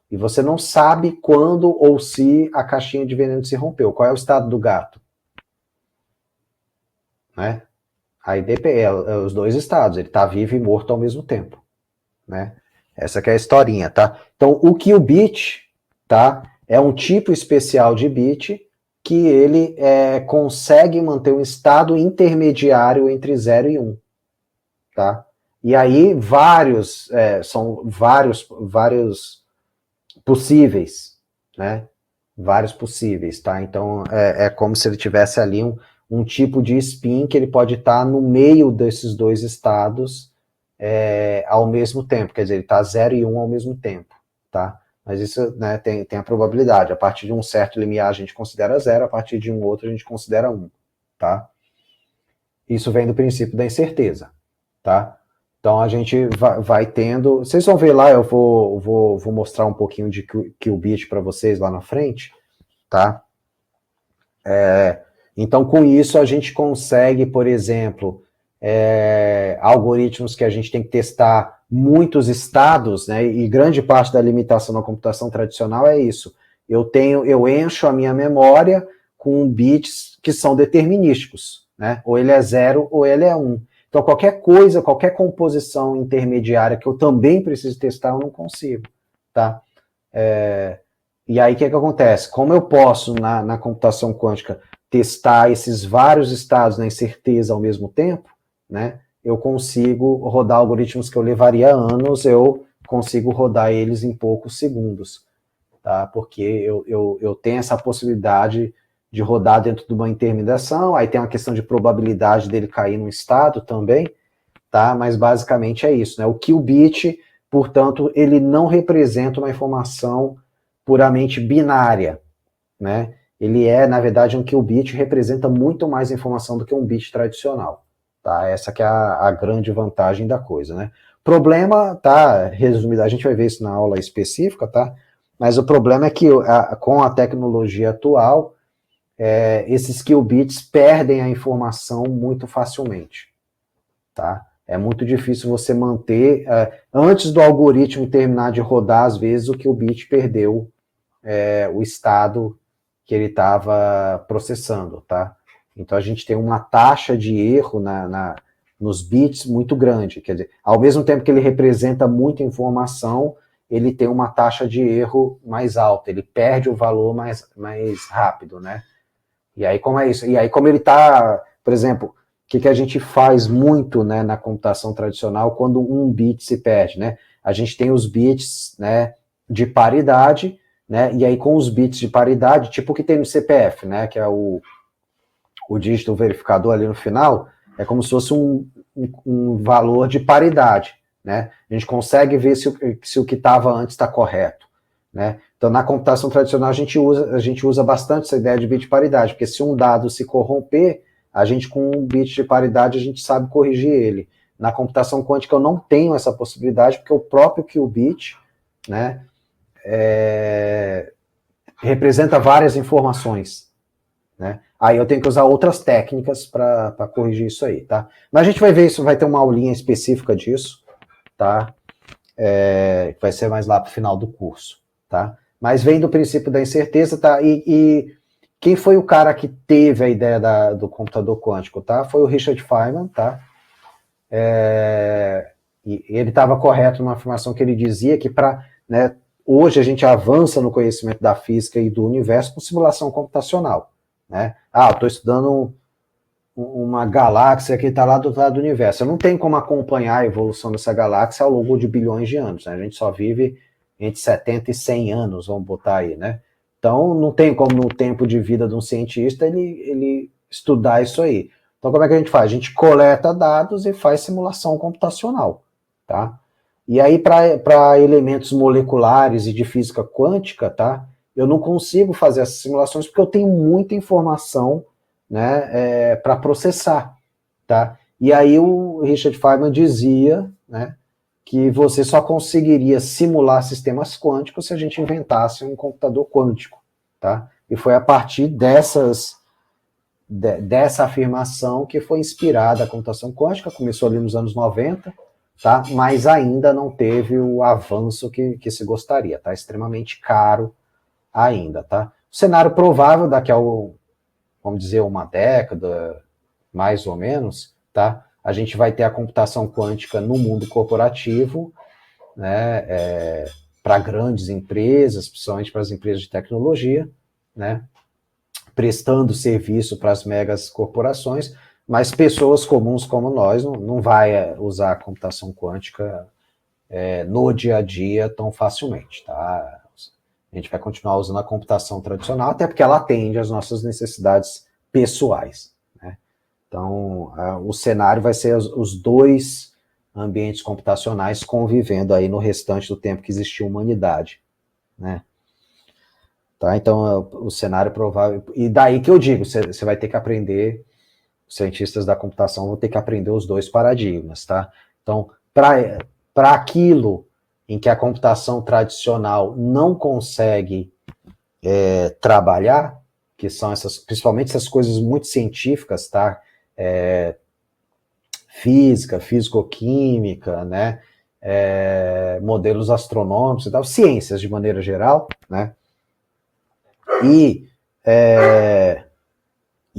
E você não sabe quando ou se a caixinha de veneno se rompeu. Qual é o estado do gato? Né? Aí depende, os dois estados, ele está vivo e morto ao mesmo tempo, né? Essa que é a historinha, tá? Então, o qubit, tá? É um tipo especial de bit que ele consegue manter um estado intermediário entre 0 e 1, tá? E aí são vários possíveis, né? Vários possíveis, tá? Então, é como se ele tivesse ali um tipo de spin que ele pode estar no meio desses dois estados ao mesmo tempo, quer dizer, ele está 0 e 1 ao mesmo tempo, tá? Mas isso, né, tem a probabilidade. A partir de um certo limiar a gente considera 0, a partir de um outro a gente considera 1, tá? Isso vem do princípio da incerteza, tá? Então a gente vai tendo. Vocês vão ver lá, eu vou mostrar um pouquinho de qubit para vocês lá na frente, tá? Então com isso a gente consegue, por exemplo, algoritmos que a gente tem que testar muitos estados, né? E grande parte da limitação na computação tradicional é isso. Eu encho a minha memória com bits que são determinísticos, né? Ou ele é 0 ou ele é 1. Então, qualquer coisa, qualquer composição intermediária que eu também preciso testar, eu não consigo, tá? E aí, o que acontece? Como eu posso, na computação quântica, testar esses vários estados na incerteza ao mesmo tempo, né? Eu consigo rodar algoritmos que eu levaria anos, eu consigo rodar eles em poucos segundos, tá? Porque eu tenho essa possibilidade de rodar dentro de uma intermediação, aí tem uma questão de probabilidade dele cair num estado também, tá? Mas basicamente é isso, né? O qubit, portanto, ele não representa uma informação puramente binária, né? Ele na verdade, um qubit representa muito mais informação do que um bit tradicional, tá? Essa que é a grande vantagem da coisa, né? Problema, tá? Resumido, a gente vai ver isso na aula específica, tá? Mas o problema é que com a tecnologia atual, esses qubits perdem a informação muito facilmente, tá? É muito difícil você manter, antes do algoritmo terminar de rodar, às vezes o qubit perdeu o estado que ele estava processando, tá? Então a gente tem uma taxa de erro nos bits muito grande, quer dizer, ao mesmo tempo que ele representa muita informação, ele tem uma taxa de erro mais alta, ele perde o valor mais rápido, né? E aí, como é isso? E aí, como ele está, por exemplo, o que a gente faz muito, né, na computação tradicional quando um bit se perde, né? A gente tem os bits, né, de paridade, né? E aí, com os bits de paridade, tipo o que tem no CPF, né? Que é o dígito verificador ali no final, é como se fosse um valor de paridade, né? A gente consegue ver se o que estava antes está correto, né? Então, na computação tradicional, a gente usa bastante essa ideia de bit de paridade, porque se um dado se corromper, a gente, com um bit de paridade, a gente sabe corrigir ele. Na computação quântica, eu não tenho essa possibilidade, porque o próprio qubit, né, representa várias informações, né? Aí eu tenho que usar outras técnicas para corrigir isso aí, tá? Mas a gente vai ver isso, vai ter uma aulinha específica disso, tá? Vai ser mais lá para o final do curso, tá? Mas vem do princípio da incerteza, tá? E quem foi o cara que teve a ideia do computador quântico, tá? Foi o Richard Feynman, tá? E ele estava correto numa afirmação que ele dizia que né, hoje a gente avança no conhecimento da física e do universo com simulação computacional, né? Eu estou estudando uma galáxia que está lá do outro lado do universo. Eu não tenho como acompanhar a evolução dessa galáxia ao longo de bilhões de anos, né? A gente só vive entre 70 e 100 anos, vamos botar aí, né? Então, não tem como, no tempo de vida de um cientista, ele estudar isso aí. Então, como é que a gente faz? A gente coleta dados e faz simulação computacional, tá? E aí, para elementos moleculares e de física quântica, tá? Eu não consigo fazer essas simulações porque eu tenho muita informação, né, para processar, tá? E aí o Richard Feynman dizia, né, que você só conseguiria simular sistemas quânticos se a gente inventasse um computador quântico, tá? E foi a partir dessa afirmação que foi inspirada a computação quântica, começou ali nos anos 90, tá? Mas ainda não teve o avanço que se gostaria, tá? Extremamente caro ainda, tá? O cenário provável daqui a, vamos dizer, uma década, mais ou menos, tá? A gente vai ter a computação quântica no mundo corporativo, né, para grandes empresas, principalmente para as empresas de tecnologia, né, prestando serviço para as megas corporações, mas pessoas comuns como nós não vai usar a computação quântica no dia a dia tão facilmente, tá? A gente vai continuar usando a computação tradicional, até porque ela atende às nossas necessidades pessoais, Então, o cenário vai ser os dois ambientes computacionais convivendo aí no restante do tempo que existiu humanidade, né? Tá? Então, o cenário provável... E daí que eu digo, você vai ter que aprender, os cientistas da computação vão ter que aprender os dois paradigmas, tá? Então, para aquilo em que a computação tradicional não consegue trabalhar, que são principalmente essas coisas muito científicas, tá? Física, fisicoquímica, né? Modelos astronômicos e tal, ciências de maneira geral, né? E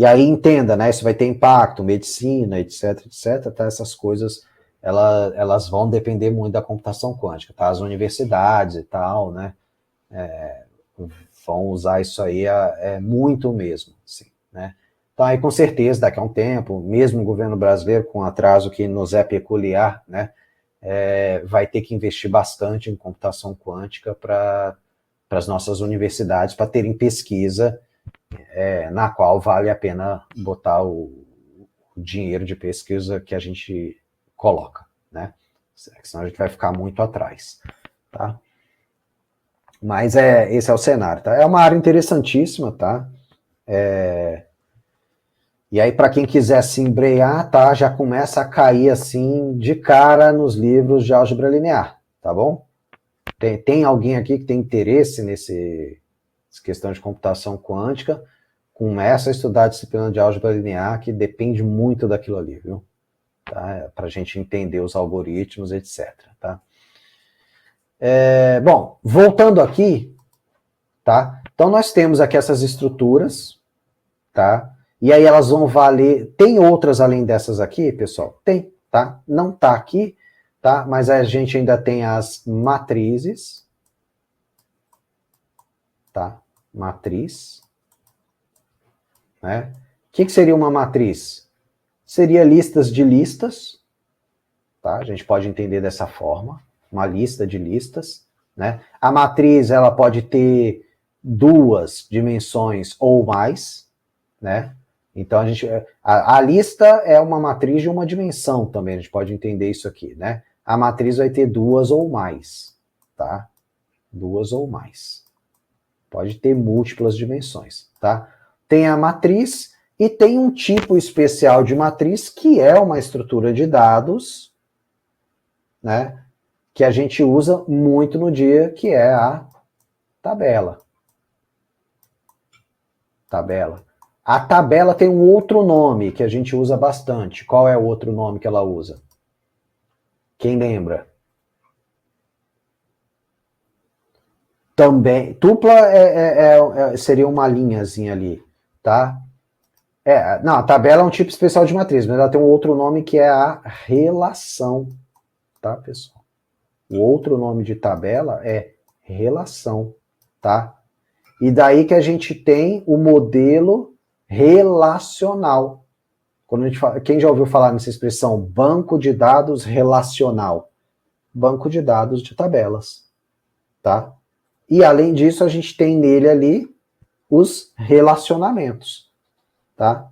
aí entenda, né? Isso vai ter impacto, medicina, etc, etc, tá? Essas coisas, elas vão depender muito da computação quântica, tá? As universidades e tal, né? Vão usar isso aí muito mesmo, assim, né? Então aí com certeza daqui a um tempo, mesmo o governo brasileiro com atraso que nos é peculiar, né? Vai ter que investir bastante em computação quântica para as nossas universidades, para terem pesquisa na qual vale a pena botar o dinheiro de pesquisa que a gente coloca, né? Senão a gente vai ficar muito atrás, tá? Mas esse é o cenário, tá? É uma área interessantíssima, tá? E aí, para quem quiser se embrear, tá? Já começa a cair assim de cara nos livros de álgebra linear, tá bom? Tem alguém aqui que tem interesse nessa questão de computação quântica? Começa a estudar a disciplina de álgebra linear, que depende muito daquilo ali, viu? Tá? Para a gente entender os algoritmos, etc. Tá? Bom, voltando aqui, tá? Então nós temos aqui essas estruturas, tá? E aí elas vão valer... Tem outras além dessas aqui, pessoal? Tem, tá? Não tá aqui, tá? Mas a gente ainda tem as matrizes, tá? Matriz, né? O que seria uma matriz? Seria listas de listas, tá? A gente pode entender dessa forma, uma lista de listas, né? A matriz, ela pode ter 2 dimensões ou mais, né? Então, a lista é uma matriz de uma dimensão também, a gente pode entender isso aqui, né? A matriz vai ter 2 ou mais, tá? 2 ou mais. Pode ter múltiplas dimensões, tá? Tem a matriz e tem um tipo especial de matriz que é uma estrutura de dados, né? Que a gente usa muito no dia, que é a tabela. Tabela. A tabela tem um outro nome que a gente usa bastante. Qual é o outro nome que ela usa? Quem lembra? Também. Tupla seria uma linhazinha ali, tá? Não, a tabela é um tipo especial de matriz, mas ela tem um outro nome que é a relação, tá, pessoal? O outro nome de tabela é relação, tá? E daí que a gente tem o modelo relacional. Quando a gente fala, quem já ouviu falar nessa expressão banco de dados relacional? Banco de dados de tabelas, tá? E além disso, a gente tem nele ali os relacionamentos, tá?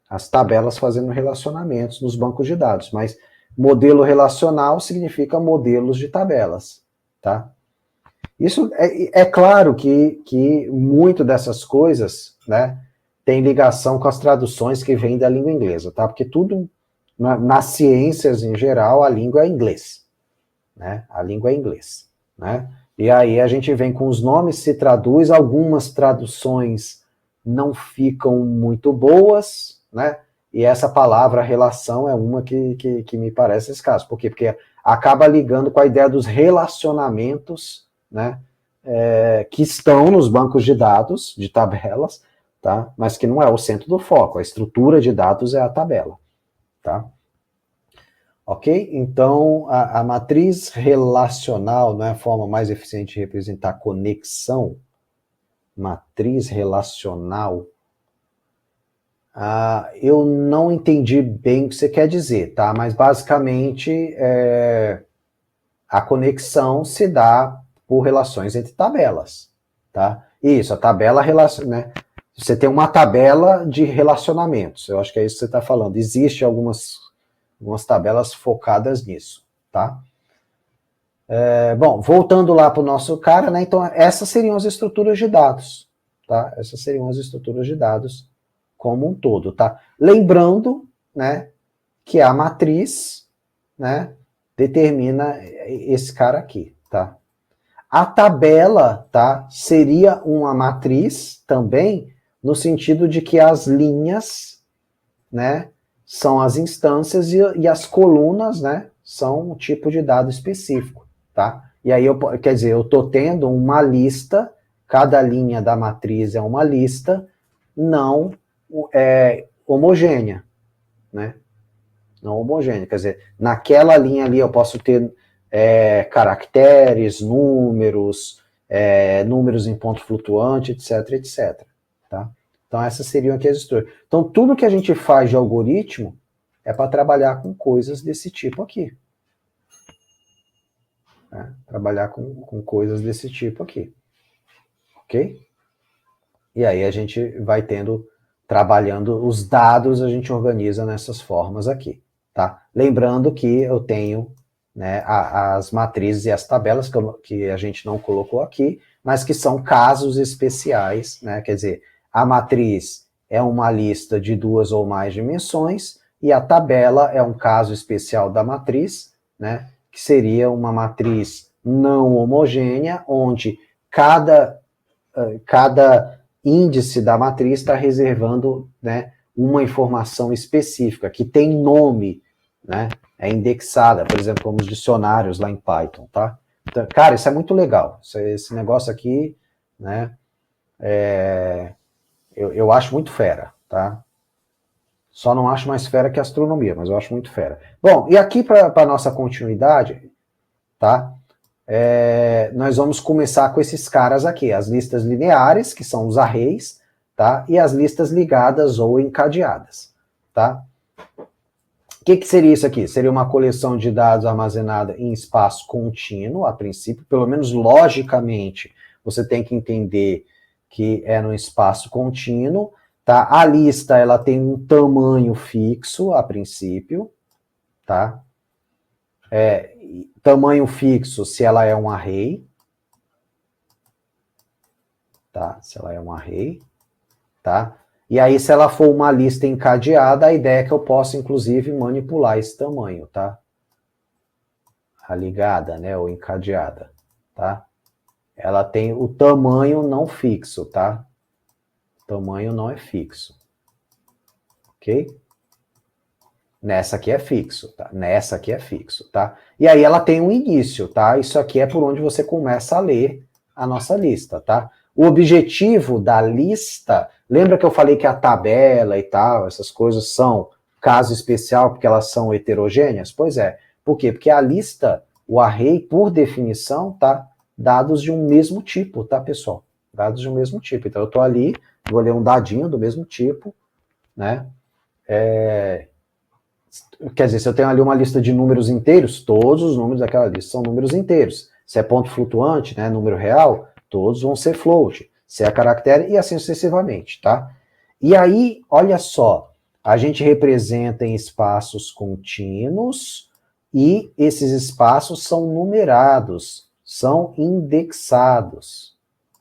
As tabelas fazendo relacionamentos nos bancos de dados, mas modelo relacional significa modelos de tabelas, tá? Isso é claro que muito dessas coisas, né, tem ligação com as traduções que vêm da língua inglesa, tá? Porque tudo, nas ciências em geral, a língua é inglês, né? A língua é inglês, né? E aí a gente vem com os nomes, se traduz, algumas traduções não ficam muito boas, né? E essa palavra relação é uma que me parece esse caso. Por quê? Porque acaba ligando com a ideia dos relacionamentos, né? Que estão nos bancos de dados, de tabelas, tá? Mas que não é o centro do foco. A estrutura de dados é a tabela, tá? Ok? Então, a matriz relacional não é a forma mais eficiente de representar conexão. Matriz relacional. Eu não entendi bem o que você quer dizer, tá? Mas basicamente a conexão se dá por relações entre tabelas, tá? Isso, a tabela relaciona, né? você tem uma tabela de relacionamentos. Eu acho que é isso que você está falando. Existem algumas tabelas focadas nisso, tá? Bom, voltando lá para o nosso cara, né? Então, essas seriam as estruturas de dados, tá? Essas seriam as estruturas de dados como um todo, tá? Lembrando, né, que a matriz, né, determina esse cara aqui, tá? A tabela, tá, seria uma matriz também, no sentido de que as linhas, né, são as instâncias e as colunas, né, são um tipo de dado específico, tá? E aí, quer dizer, eu estou tendo uma lista, cada linha da matriz é uma lista não homogênea, né? Não homogênea, quer dizer, naquela linha ali eu posso ter caracteres, números, números em ponto flutuante, etc, etc. Tá? Então essas seriam aqui as estruturas. Então tudo que a gente faz de algoritmo é para trabalhar com coisas desse tipo aqui. Né? Trabalhar com coisas desse tipo aqui. Ok? E aí a gente vai trabalhando os dados, a gente organiza nessas formas aqui. Tá? Lembrando que eu tenho, né, as matrizes e as tabelas que a gente não colocou aqui, mas que são casos especiais, né? Quer dizer, a matriz é uma lista de 2 ou mais dimensões e a tabela é um caso especial da matriz, né? Que seria uma matriz não homogênea, onde cada índice da matriz está reservando, né, uma informação específica, que tem nome, né, é indexada, por exemplo, como os dicionários lá em Python, tá? Então, cara, isso é muito legal, esse negócio aqui, né, eu acho muito fera, tá? Só não acho mais fera que a astronomia, mas eu acho muito fera. Bom, e aqui para a nossa continuidade, tá? Nós vamos começar com esses caras aqui, as listas lineares, que são os arrays, tá? E as listas ligadas ou encadeadas, tá? O que seria isso aqui? Seria uma coleção de dados armazenada em espaço contínuo, a princípio, pelo menos logicamente, você tem que entender que é no espaço contínuo, tá? A lista, ela tem um tamanho fixo, a princípio, tá? Tamanho fixo se ela é um array, tá? Se ela é um array, tá? E aí, se ela for uma lista encadeada, a ideia é que eu possa, inclusive, manipular esse tamanho, tá? A ligada, né, ou encadeada, tá? Ela tem o tamanho não fixo, tá? O tamanho não é fixo, ok? Nessa aqui é fixo, tá? Nessa aqui é fixo, tá? E aí ela tem um início, tá? Isso aqui é por onde você começa a ler a nossa lista, tá? O objetivo da lista, lembra que eu falei que a tabela e tal, essas coisas são caso especial porque elas são heterogêneas? Pois é. Por quê? Porque a lista, o array, por definição, tá? Dados de um mesmo tipo, tá, pessoal? Dados de um mesmo tipo. Então eu tô ali, vou ler um dadinho do mesmo tipo, né? Quer dizer, se eu tenho ali uma lista de números inteiros, todos os números daquela lista são números inteiros. Se é ponto flutuante, né, número real, todos vão ser float. Se é caractere, e assim sucessivamente, tá? E aí, olha só, a gente representa em espaços contínuos e esses espaços são numerados, são indexados,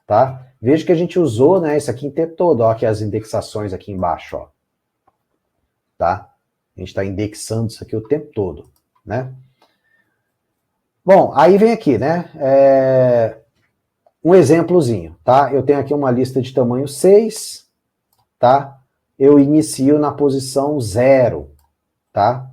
tá? Veja que a gente usou, né, isso aqui em tempo todo, ó, aqui as indexações aqui embaixo, ó, tá? A gente está indexando isso aqui o tempo todo, né? Bom, aí vem aqui, né? Um exemplozinho, tá? Eu tenho aqui uma lista de tamanho 6, tá? Eu inicio na posição 0, tá?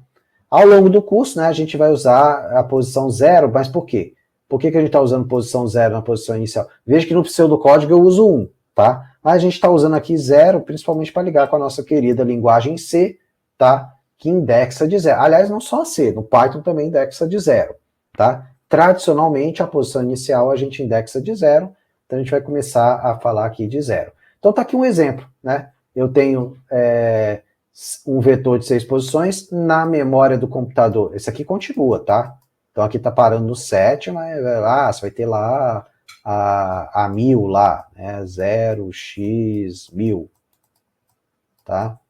Ao longo do curso, né, a gente vai usar a posição 0, mas por quê? Por que a gente está usando posição 0 na posição inicial? Veja que no pseudocódigo eu uso 1, tá? Mas a gente está usando aqui 0, principalmente para ligar com a nossa querida linguagem C, tá? Que indexa de 0. Aliás, não só a C, no Python também indexa de 0, tá? Tradicionalmente, a posição inicial a gente indexa de 0, então a gente vai começar a falar aqui de 0. Então tá aqui um exemplo, né? Eu tenho um vetor de 6 posições na memória do computador. Esse aqui continua, tá? Então aqui tá parando no 7, mas você vai ter lá a 1000 lá, né? 0x1000, tá?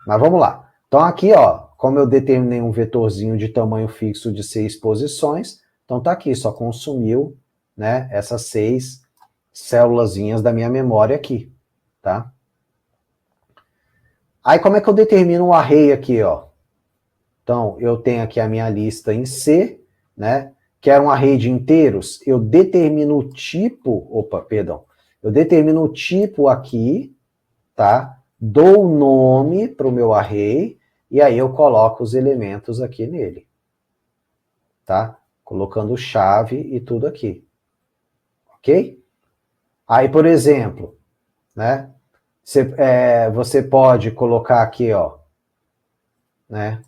Mas vamos lá. Então aqui, ó, como eu determinei um vetorzinho de tamanho fixo de 6 posições, então tá aqui, só consumiu, né, essas 6 célulazinhas da minha memória aqui, tá? Aí como é que eu determino o array aqui, ó? Então, eu tenho aqui a minha lista em C, né? Quero um array de inteiros, eu determino o tipo, eu determino o tipo aqui, tá? Dou o nome para o meu array, e aí eu coloco os elementos aqui nele, tá? Colocando chave e tudo aqui, ok? Aí, por exemplo, né? Você pode colocar aqui, ó, né?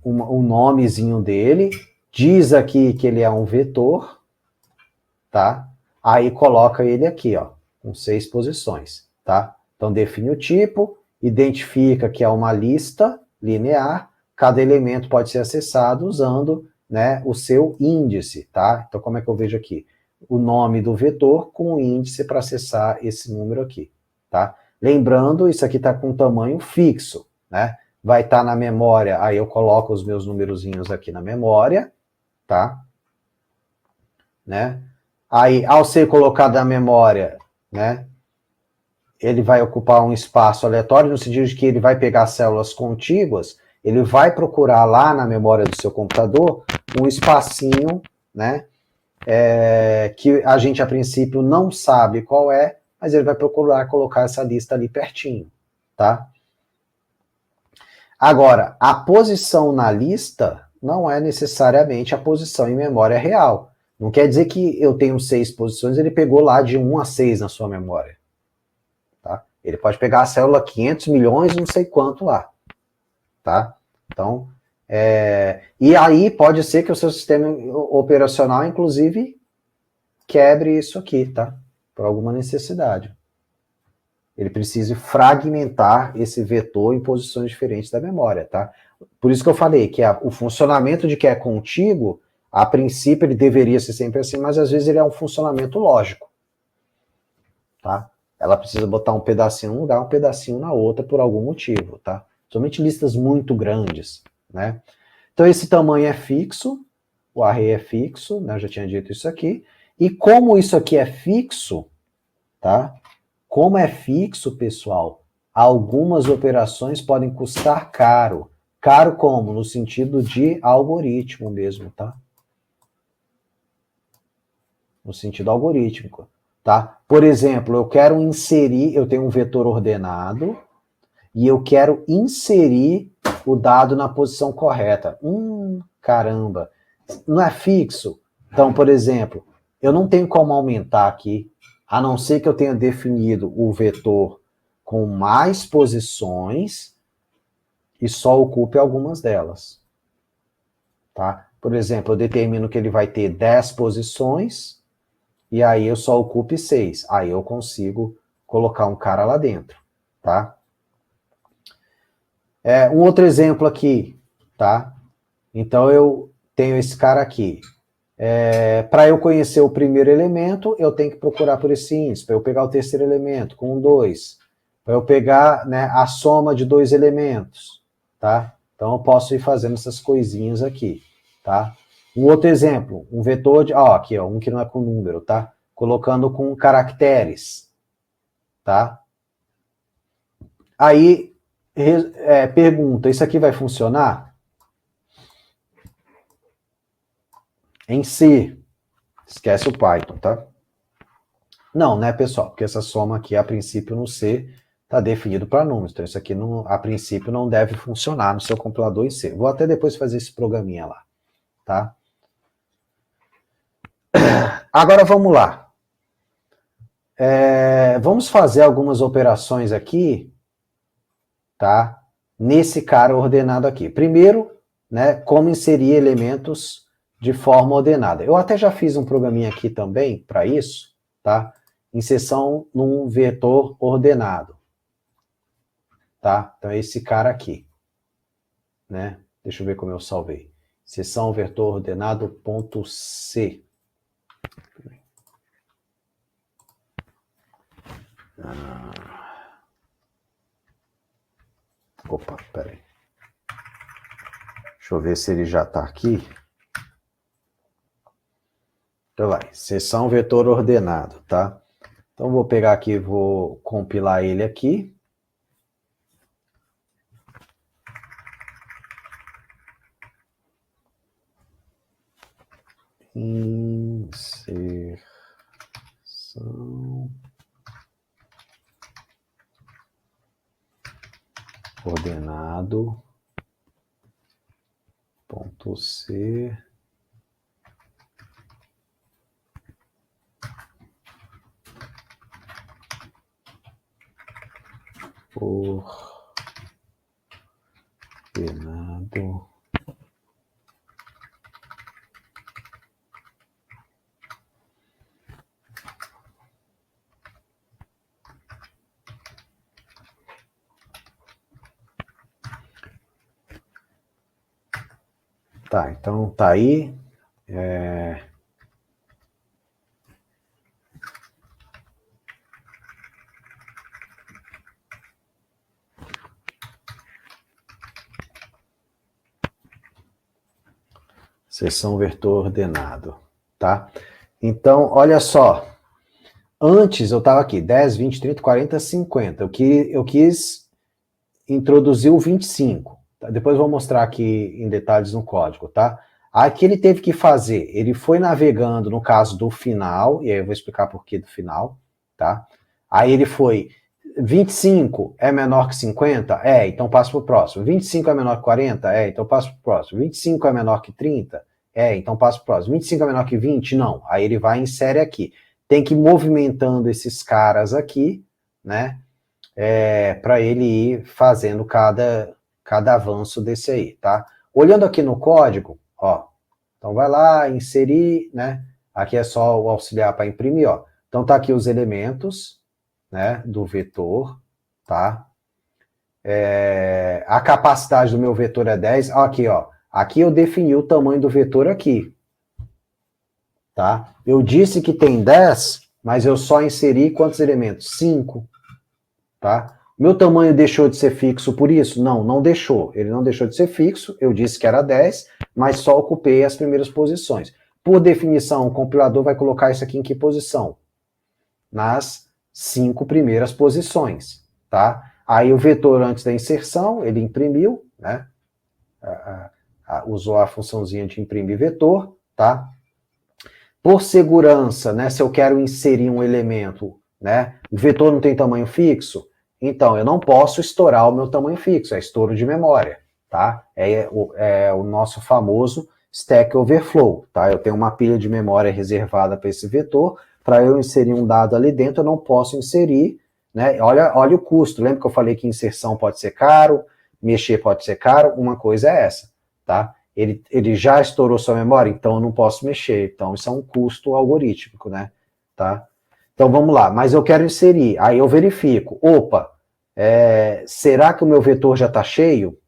Um nomezinho dele, diz aqui que ele é um vetor, tá? Aí coloca ele aqui, ó, com 6 posições, tá? Então define o tipo, identifica que é uma lista linear, cada elemento pode ser acessado usando, né, o seu índice, tá? Então como é que eu vejo aqui? O nome do vetor com o índice para acessar esse número aqui, tá? Lembrando, isso aqui está com tamanho fixo, né? Vai estar na memória, aí eu coloco os meus numerozinhos aqui na memória, tá? Né? Aí, ao ser colocado na memória, né, ele vai ocupar um espaço aleatório, no sentido de que ele vai pegar células contíguas, ele vai procurar lá na memória do seu computador um espacinho, né, que a gente a princípio não sabe qual é, mas ele vai procurar colocar essa lista ali pertinho, tá? Agora, a posição na lista não é necessariamente a posição em memória real. Não quer dizer que eu tenho 6 posições, ele pegou lá de 1 a 6 na sua memória. Tá? Ele pode pegar a célula 500 milhões, não sei quanto lá. Tá? Então, e aí pode ser que o seu sistema operacional, inclusive, quebre isso aqui, tá? Por alguma necessidade. Ele precisa fragmentar esse vetor em posições diferentes da memória, tá? Por isso que eu falei que o funcionamento de que é contíguo, a princípio ele deveria ser sempre assim, mas às vezes ele é um funcionamento lógico, tá? Ela precisa botar um pedacinho num lugar, um pedacinho na outra por algum motivo, tá? Somente listas muito grandes, né? Então esse tamanho é fixo, o array é fixo, né? Eu já tinha dito isso aqui. E como isso aqui é fixo, tá? Como é fixo, pessoal, algumas operações podem custar caro. Caro como? No sentido de algoritmo mesmo, tá? No sentido algorítmico, tá? Por exemplo, eu quero inserir, eu tenho um vetor ordenado e eu quero inserir o dado na posição correta. Caramba, não é fixo? Então, por exemplo, eu não tenho como aumentar aqui, a não ser que eu tenha definido o vetor com mais posições e só ocupe algumas delas. Tá? Por exemplo, eu determino que ele vai ter 10 posições e aí eu só ocupe 6. Aí eu consigo colocar um cara lá dentro. Tá? Um outro exemplo aqui. Tá? Então eu tenho esse cara aqui. Para eu conhecer o primeiro elemento, eu tenho que procurar por esse índice. Para eu pegar o terceiro elemento, com 2. Para eu pegar, né, a soma de 2 elementos. Tá? Então eu posso ir fazendo essas coisinhas aqui. Tá? Um outro exemplo, um vetor de... aqui, um que não é com número, tá? Colocando com caracteres. Tá? Aí, pergunta, isso aqui vai funcionar? Em C. Esquece o Python, tá? Não, né, pessoal? Porque essa soma aqui, a princípio, no C, está definido para números. Então, isso aqui, a princípio, não deve funcionar no seu compilador em C. Vou até depois fazer esse programinha lá, tá? Agora, vamos lá. Vamos fazer algumas operações aqui, tá? Nesse cara ordenado aqui. Primeiro, né, como inserir elementos de forma ordenada. Eu até já fiz um programinha aqui também para isso, tá? Inserção num vetor ordenado. Tá? Então é esse cara aqui, né? Deixa eu ver como eu salvei. Seção vetor ordenado ponto C. Opa, peraí. Deixa eu ver se ele já está aqui. Então vai, seção vetor ordenado, tá? Então vou pegar aqui, vou compilar ele aqui. Inserção ordenado ponto C ordenado tá, então tá aí. Seção vetor ordenado, tá? Então, olha só. Antes eu estava aqui, 10, 20, 30, 40, 50. Eu quis introduzir o 25. Tá? Depois eu vou mostrar aqui em detalhes no código, tá? Aqui ele teve que fazer, ele foi navegando no caso do final, e aí eu vou explicar por que do final, tá? Aí ele foi, 25 é menor que 50? É, então passa para o próximo. 25 é menor que 40? É, então passa para o próximo. 25 é menor que 30? É, então passa para o próximo. 25 é menor que 20? Não. Aí ele vai e insere aqui. Tem que ir movimentando esses caras aqui, né? Para ele ir fazendo cada avanço desse aí, tá? Olhando aqui no código, ó, então vai lá, inserir, né? Aqui é só o auxiliar para imprimir, ó. Então tá aqui os elementos, né, do vetor, tá? A capacidade do meu vetor é 10, aqui, ó. Aqui eu defini o tamanho do vetor aqui, tá? Eu disse que tem 10, mas eu só inseri quantos elementos? 5, tá? Meu tamanho deixou de ser fixo por isso? Não, não deixou. Ele não deixou de ser fixo, eu disse que era 10, mas só ocupei as primeiras posições. Por definição, o compilador vai colocar isso aqui em que posição? Nas 5 primeiras posições, tá? Aí o vetor antes da inserção, ele imprimiu, né? Usou a funçãozinha de imprimir vetor, tá? Por segurança, né? Se eu quero inserir um elemento, né? O vetor não tem tamanho fixo, então eu não posso estourar o meu tamanho fixo, é estouro de memória, tá? É o nosso famoso Stack Overflow, tá? Eu tenho uma pilha de memória reservada para esse vetor, para eu inserir um dado ali dentro, eu não posso inserir, né? Olha o custo, lembra que eu falei que inserção pode ser caro, mexer pode ser caro, uma coisa é essa, tá? Ele já estourou sua memória, então eu não posso mexer. Então isso é um custo algorítmico, né? Tá? Então vamos lá, mas eu quero inserir, aí eu verifico, opa, será que o meu vetor já está cheio?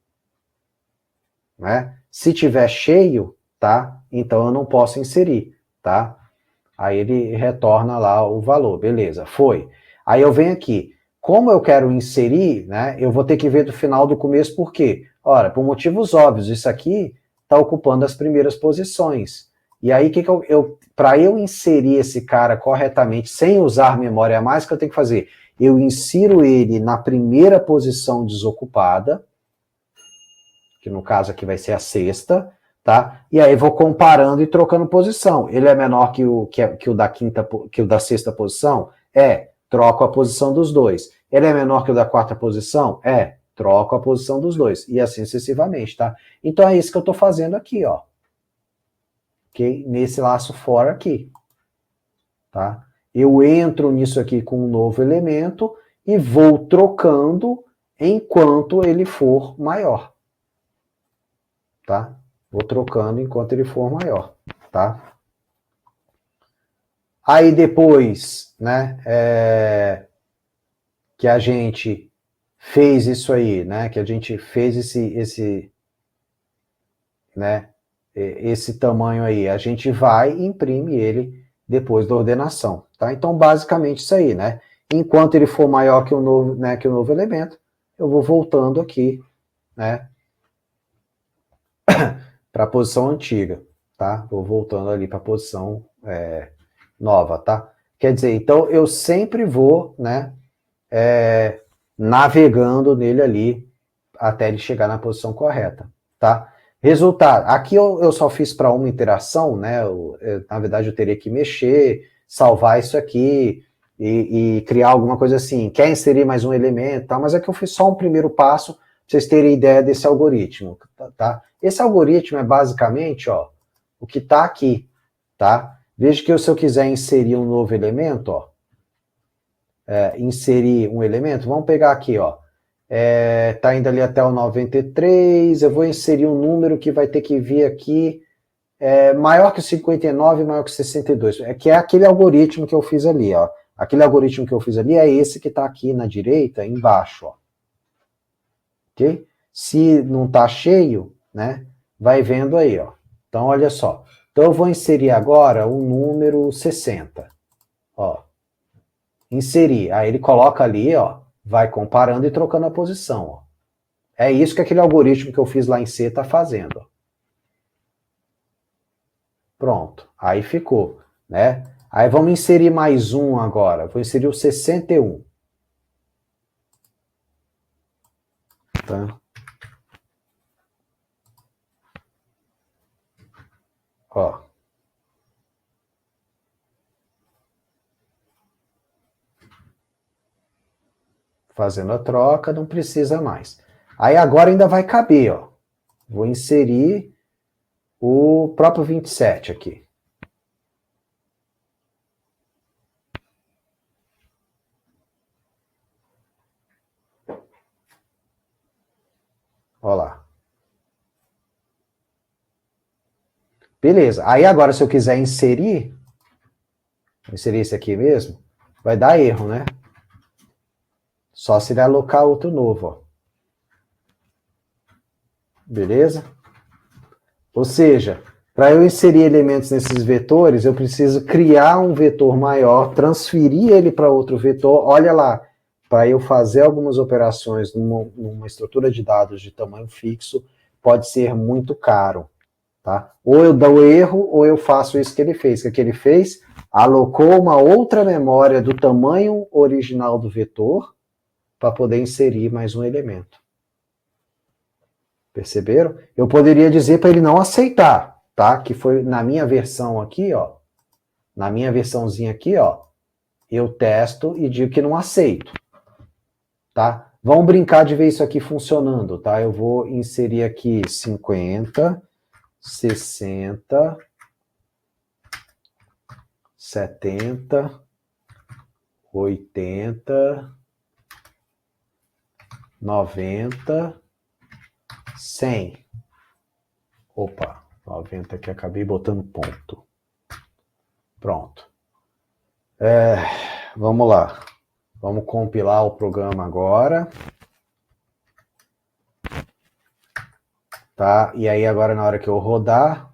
Né? Se tiver cheio, tá? Então eu não posso inserir, tá? Aí ele retorna lá o valor, beleza, foi. Aí eu venho aqui, como eu quero inserir, né? Eu vou ter que ver do final do começo, por quê? Ora, por motivos óbvios, isso aqui está ocupando as primeiras posições. E aí, para eu inserir esse cara corretamente, sem usar memória a mais, o que eu tenho que fazer? Eu insiro ele na primeira posição desocupada, que no caso aqui vai ser a sexta, tá? E aí vou comparando e trocando posição. Ele é menor que o da quinta, que o da sexta posição? Troco a posição dos dois. Ele é menor que o da quarta posição? Troco a posição dos dois. E assim sucessivamente, tá? Então é isso que eu estou fazendo aqui, ó. Ok? Nesse laço for aqui. Tá? Eu entro nisso aqui com um novo elemento e vou trocando enquanto ele for maior. Tá? Vou trocando enquanto ele for maior, tá? Aí depois, né, que a gente fez isso aí, né, que a gente fez esse tamanho aí, a gente vai e imprime ele depois da ordenação, tá? Então, basicamente isso aí, né? Enquanto ele for maior que o novo, né, que o novo elemento, eu vou voltando aqui, né, para a posição antiga, tá? Vou voltando ali para a posição nova, tá? Quer dizer, então eu sempre vou, né, navegando nele ali até ele chegar na posição correta, tá? Resultado, aqui eu só fiz para uma interação, né? Na verdade, eu teria que mexer, salvar isso aqui e criar alguma coisa assim. Quer inserir mais um elemento, tá? Mas aqui eu fiz só um primeiro passo para vocês terem ideia desse algoritmo, tá? Esse algoritmo é basicamente, ó, o que está aqui, tá? Veja que se eu quiser inserir um novo elemento, ó, inserir um elemento, vamos pegar aqui, ó, tá indo ali até o 93, eu vou inserir um número que vai ter que vir aqui, maior que o 59, maior que o 62, que é aquele algoritmo que eu fiz ali, ó. Aquele algoritmo que eu fiz ali é esse que está aqui na direita, embaixo, ó. Ok? Se não está cheio, né, vai vendo aí, ó. Então, olha só. Então, eu vou inserir agora o número 60, ó. Inserir, aí ele coloca ali, ó, vai comparando e trocando a posição, ó. É isso que aquele algoritmo que eu fiz lá em C está fazendo. Pronto, aí ficou, né? Aí vamos inserir mais um agora. Vou inserir o 61. Tá? Ó. Fazendo a troca, não precisa mais. Aí agora ainda vai caber, ó. Vou inserir o próprio 27 aqui. Ó lá. Beleza. Aí agora, se eu quiser inserir esse aqui mesmo, vai dar erro, né? Só se ele alocar outro novo, ó. Beleza? Ou seja, para eu inserir elementos nesses vetores, eu preciso criar um vetor maior, transferir ele para outro vetor. Olha lá, para eu fazer algumas operações numa estrutura de dados de tamanho fixo, pode ser muito caro. Tá? Ou eu dou erro, ou eu faço isso que ele fez. O que ele fez? Alocou uma outra memória do tamanho original do vetor para poder inserir mais um elemento. Perceberam? Eu poderia dizer para ele não aceitar, tá? Que foi na minha versão aqui, ó. Na minha versãozinha aqui, ó. Eu testo e digo que não aceito, tá? Vamos brincar de ver isso aqui funcionando, tá? Eu vou inserir aqui 50, 60, 70, 80, 90, 100. Opa, 90 que acabei botando ponto. Pronto. Vamos lá. Vamos compilar o programa agora. Tá? E aí agora na hora que eu rodar...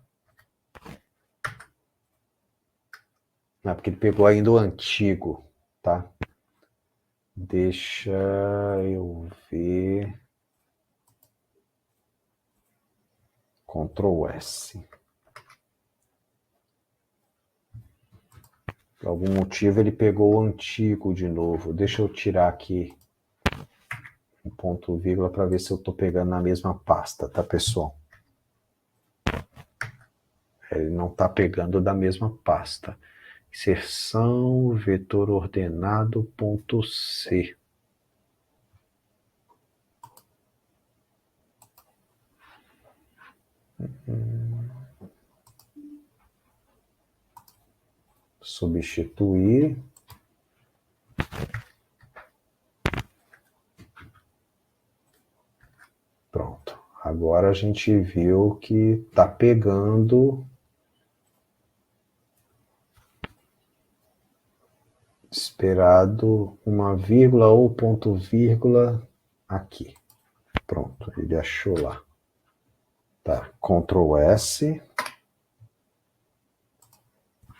Não, porque ele pegou ainda o antigo, tá? Deixa eu ver... Ctrl S. Por algum motivo ele pegou o antigo de novo. Deixa eu tirar aqui um ponto vírgula para ver se eu estou pegando na mesma pasta, tá, pessoal? Ele não está pegando da mesma pasta. Inserção, vetor ordenado, ponto C. Substituir. Pronto. Agora a gente viu que está pegando... Esperado uma vírgula ou ponto vírgula aqui. Pronto, ele achou lá. Tá, Ctrl S.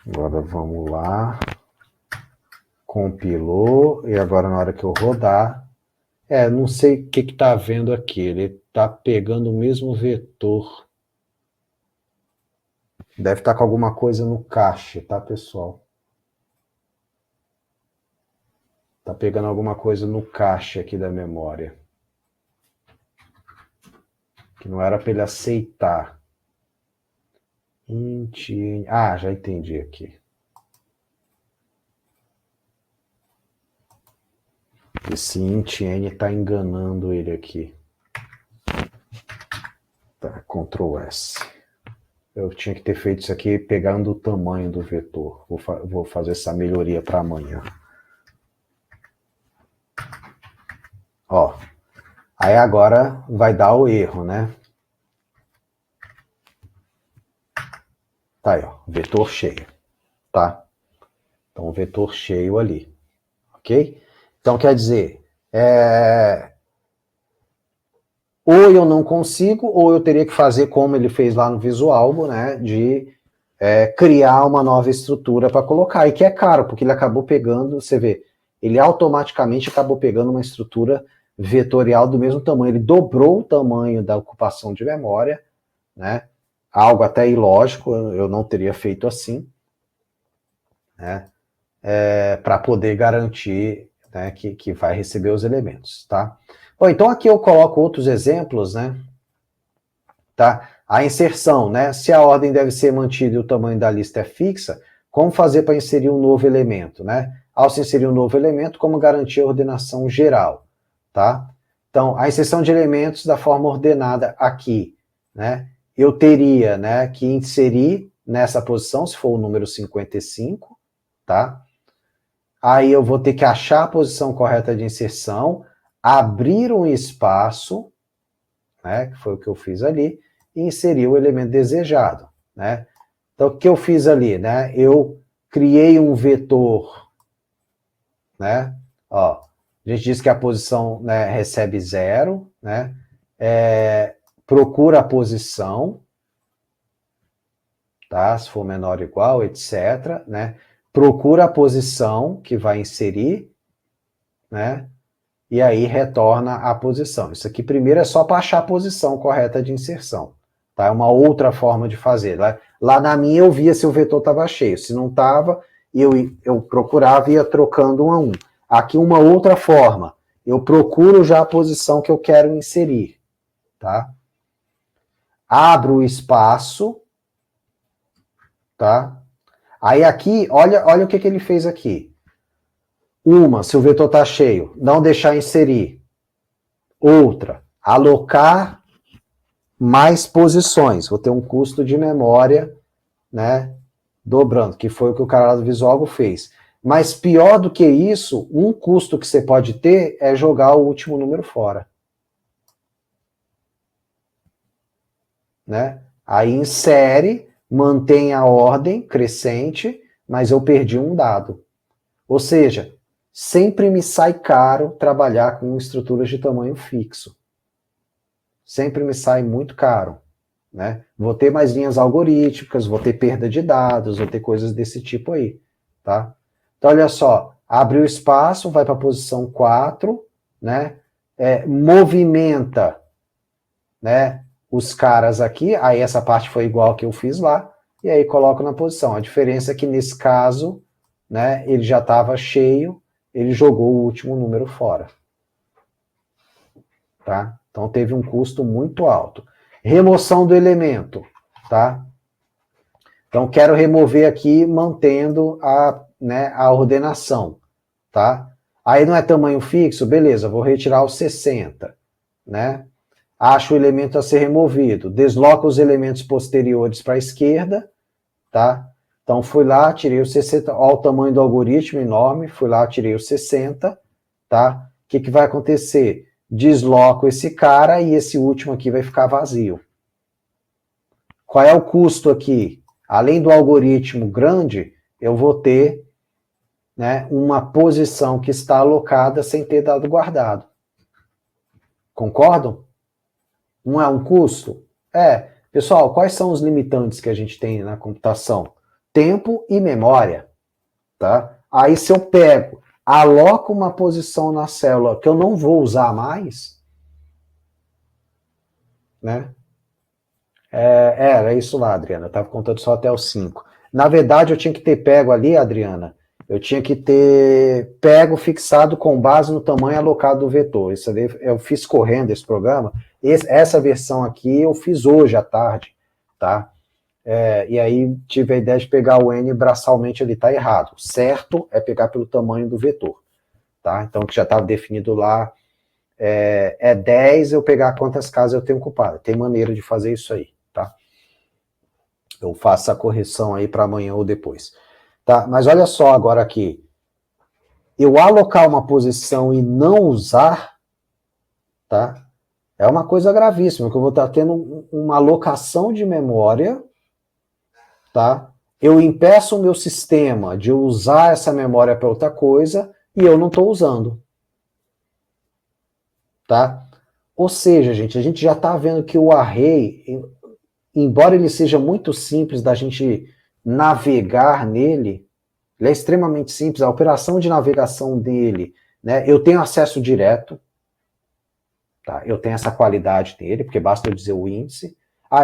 Agora vamos lá. Compilou, e agora na hora que eu rodar, não sei o que está havendo aqui, ele está pegando o mesmo vetor. Deve estar com alguma coisa no cache, tá, pessoal? Está pegando alguma coisa no cache aqui da memória. Que não era para ele aceitar. Já entendi aqui. Esse int-n está enganando ele aqui. Tá, Ctrl S. Eu tinha que ter feito isso aqui pegando o tamanho do vetor. Vou fazer essa melhoria para amanhã. Ó, aí agora vai dar o erro, né? Tá aí, ó, vetor cheio, tá? Então, vetor cheio ali, ok? Então, quer dizer, ou eu não consigo, ou eu teria que fazer como ele fez lá no Visualbo, né, de criar uma nova estrutura para colocar, e que é caro, porque ele acabou pegando, você vê, ele automaticamente acabou pegando uma estrutura vetorial do mesmo tamanho, ele dobrou o tamanho da ocupação de memória, né, algo até ilógico, eu não teria feito assim, né, para poder garantir, né, que vai receber os elementos, tá? Bom, então aqui eu coloco outros exemplos, né, tá? A inserção, né, se a ordem deve ser mantida e o tamanho da lista é fixa, como fazer para inserir um novo elemento, né? Ao se inserir um novo elemento, como garantir a ordenação geral, tá? Então, a inserção de elementos da forma ordenada aqui, né? Eu teria, né, que inserir nessa posição, se for o número 55, tá? Aí eu vou ter que achar a posição correta de inserção, abrir um espaço, né, que foi o que eu fiz ali, e inserir o elemento desejado, né? Então, o que eu fiz ali, né? Eu criei um vetor, né? Ó, a gente diz que a posição, né, recebe 0, né? Procura a posição, tá? Se for menor ou igual, etc, né? Procura a posição que vai inserir, né? E aí retorna a posição. Isso aqui primeiro é só para achar a posição correta de inserção, tá? É uma outra forma de fazer. Lá na minha eu via se o vetor estava cheio, se não estava, eu procurava e ia trocando um a um. Aqui uma outra forma, eu procuro já a posição que eu quero inserir, tá? Abro o espaço, tá? Aí aqui, olha o que ele fez aqui. Se o vetor está cheio, não deixar inserir. Outra, alocar mais posições. Vou ter um custo de memória, né, dobrando, que foi o que o cara lá do Visualbo fez. Mas pior do que isso, um custo que você pode ter é jogar o último número fora. Né? Aí insere, mantém a ordem crescente, mas eu perdi um dado. Ou seja, sempre me sai caro trabalhar com estruturas de tamanho fixo. Sempre me sai muito caro. Né? Vou ter mais linhas algorítmicas, vou ter perda de dados, vou ter coisas desse tipo aí. Tá? Então, olha só, abre o espaço, vai para a posição 4, né? Movimenta, né, os caras aqui, aí essa parte foi igual que eu fiz lá, e aí coloco na posição. A diferença é que nesse caso, né, ele já estava cheio, ele jogou o último número fora. Tá? Então teve um custo muito alto. Remoção do elemento, tá? Então quero remover aqui mantendo a ordenação, tá? Aí não é tamanho fixo, beleza, vou retirar os 60, né? Acho o elemento a ser removido, desloco os elementos posteriores para a esquerda, tá? Então fui lá, tirei os 60, olha o tamanho do algoritmo enorme, fui lá, tirei os 60, tá? O que vai acontecer? Desloco esse cara e esse último aqui vai ficar vazio. Qual é o custo aqui? Além do algoritmo grande, eu vou ter, né, uma posição que está alocada sem ter dado guardado. Concordam? Não é um custo? Pessoal, quais são os limitantes que a gente tem na computação? Tempo e memória, tá? Aí se eu pego, aloco uma posição na célula que eu não vou usar mais, né? Era isso lá, Adriana. Eu estava contando só até os 5. Na verdade, eu tinha que ter pego ali, Adriana, eu tinha que ter pego fixado com base no tamanho alocado do vetor. Isso ali eu fiz correndo esse programa. Essa versão aqui eu fiz hoje à tarde, tá? E aí tive a ideia de pegar o N braçalmente, ele está errado. Certo é pegar pelo tamanho do vetor, tá? Então, que já estava definido lá, 10, eu pegar quantas casas eu tenho ocupado. Tem maneira de fazer isso aí, tá? Eu faço a correção aí para amanhã ou depois. Tá? Mas olha só agora aqui. Eu alocar uma posição e não usar, tá? É uma coisa gravíssima, que eu vou estar tendo uma alocação de memória, tá? Eu impeço o meu sistema de usar essa memória para outra coisa e eu não estou usando. Tá? Ou seja, gente, a gente já está vendo que o array, embora ele seja muito simples da gente navegar nele, ele é extremamente simples, a operação de navegação dele, né? Eu tenho acesso direto, tá? Eu tenho essa qualidade dele, porque basta eu dizer o índice.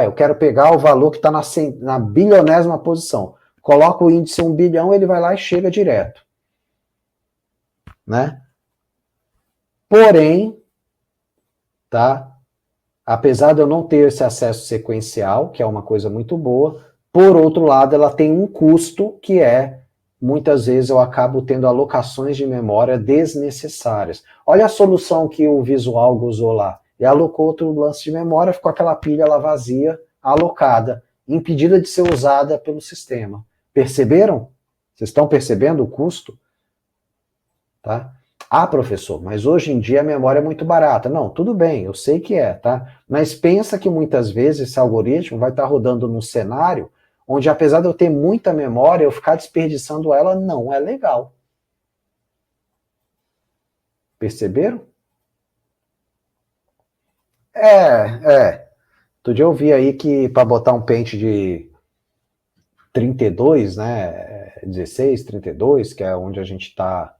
Eu quero pegar o valor que está na bilionésima posição. Coloca o índice 1 bilhão, ele vai lá e chega direto. Né? Porém, tá? Apesar de eu não ter esse acesso sequencial, que é uma coisa muito boa, por outro lado, ela tem um custo que muitas vezes eu acabo tendo alocações de memória desnecessárias. Olha a solução que o Visual usou lá. Ele alocou outro lance de memória, ficou aquela pilha lá vazia, alocada, impedida de ser usada pelo sistema. Perceberam? Vocês estão percebendo o custo? Tá? Professor, mas hoje em dia a memória é muito barata. Não, tudo bem, eu sei que tá? Mas pensa que muitas vezes esse algoritmo vai estar rodando num cenário onde, apesar de eu ter muita memória, eu ficar desperdiçando ela não é legal. Perceberam? Outro dia eu vi aí que para botar um pente de 32, né, 16, 32, que é onde a gente está,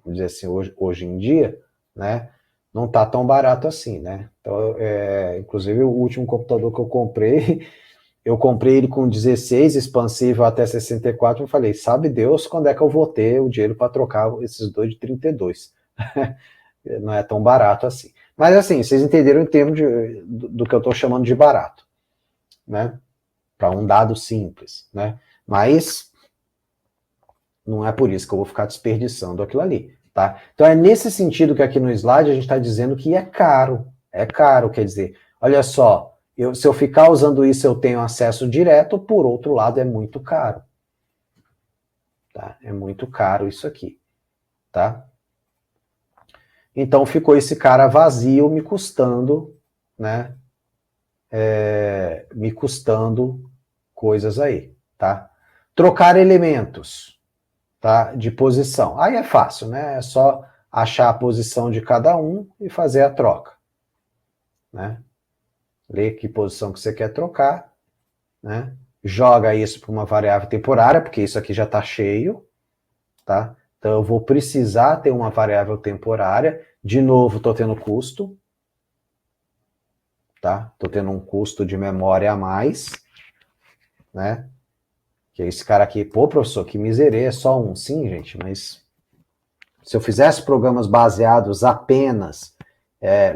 vamos dizer assim, hoje em dia, né, não está tão barato assim, né? Então, inclusive o último computador que eu comprei ele com 16, expansível até 64, eu falei, sabe Deus quando é que eu vou ter o dinheiro para trocar esses dois de 32? Não é tão barato assim. Mas assim, vocês entenderam em termos do que eu estou chamando de barato, né? Para um dado simples, né? Mas não é por isso que eu vou ficar desperdiçando aquilo ali, tá? Então é nesse sentido que aqui no slide a gente está dizendo que é caro, quer dizer, olha só, se eu ficar usando isso eu tenho acesso direto, por outro lado é muito caro, tá? É muito caro isso aqui, tá? Então ficou esse cara vazio me custando, né? Me custando coisas aí, tá? Trocar elementos, tá? De posição. Aí é fácil, né? É só achar a posição de cada um e fazer a troca, né? Ler que posição que você quer trocar, né? Joga isso para uma variável temporária, porque isso aqui já está cheio, tá? Então eu vou precisar ter uma variável temporária. De novo, estou tendo custo, tá? Estou tendo um custo de memória a mais, né? Que esse cara aqui, pô, professor, que miserê, é só um. Sim, gente, mas se eu fizesse programas baseados apenas,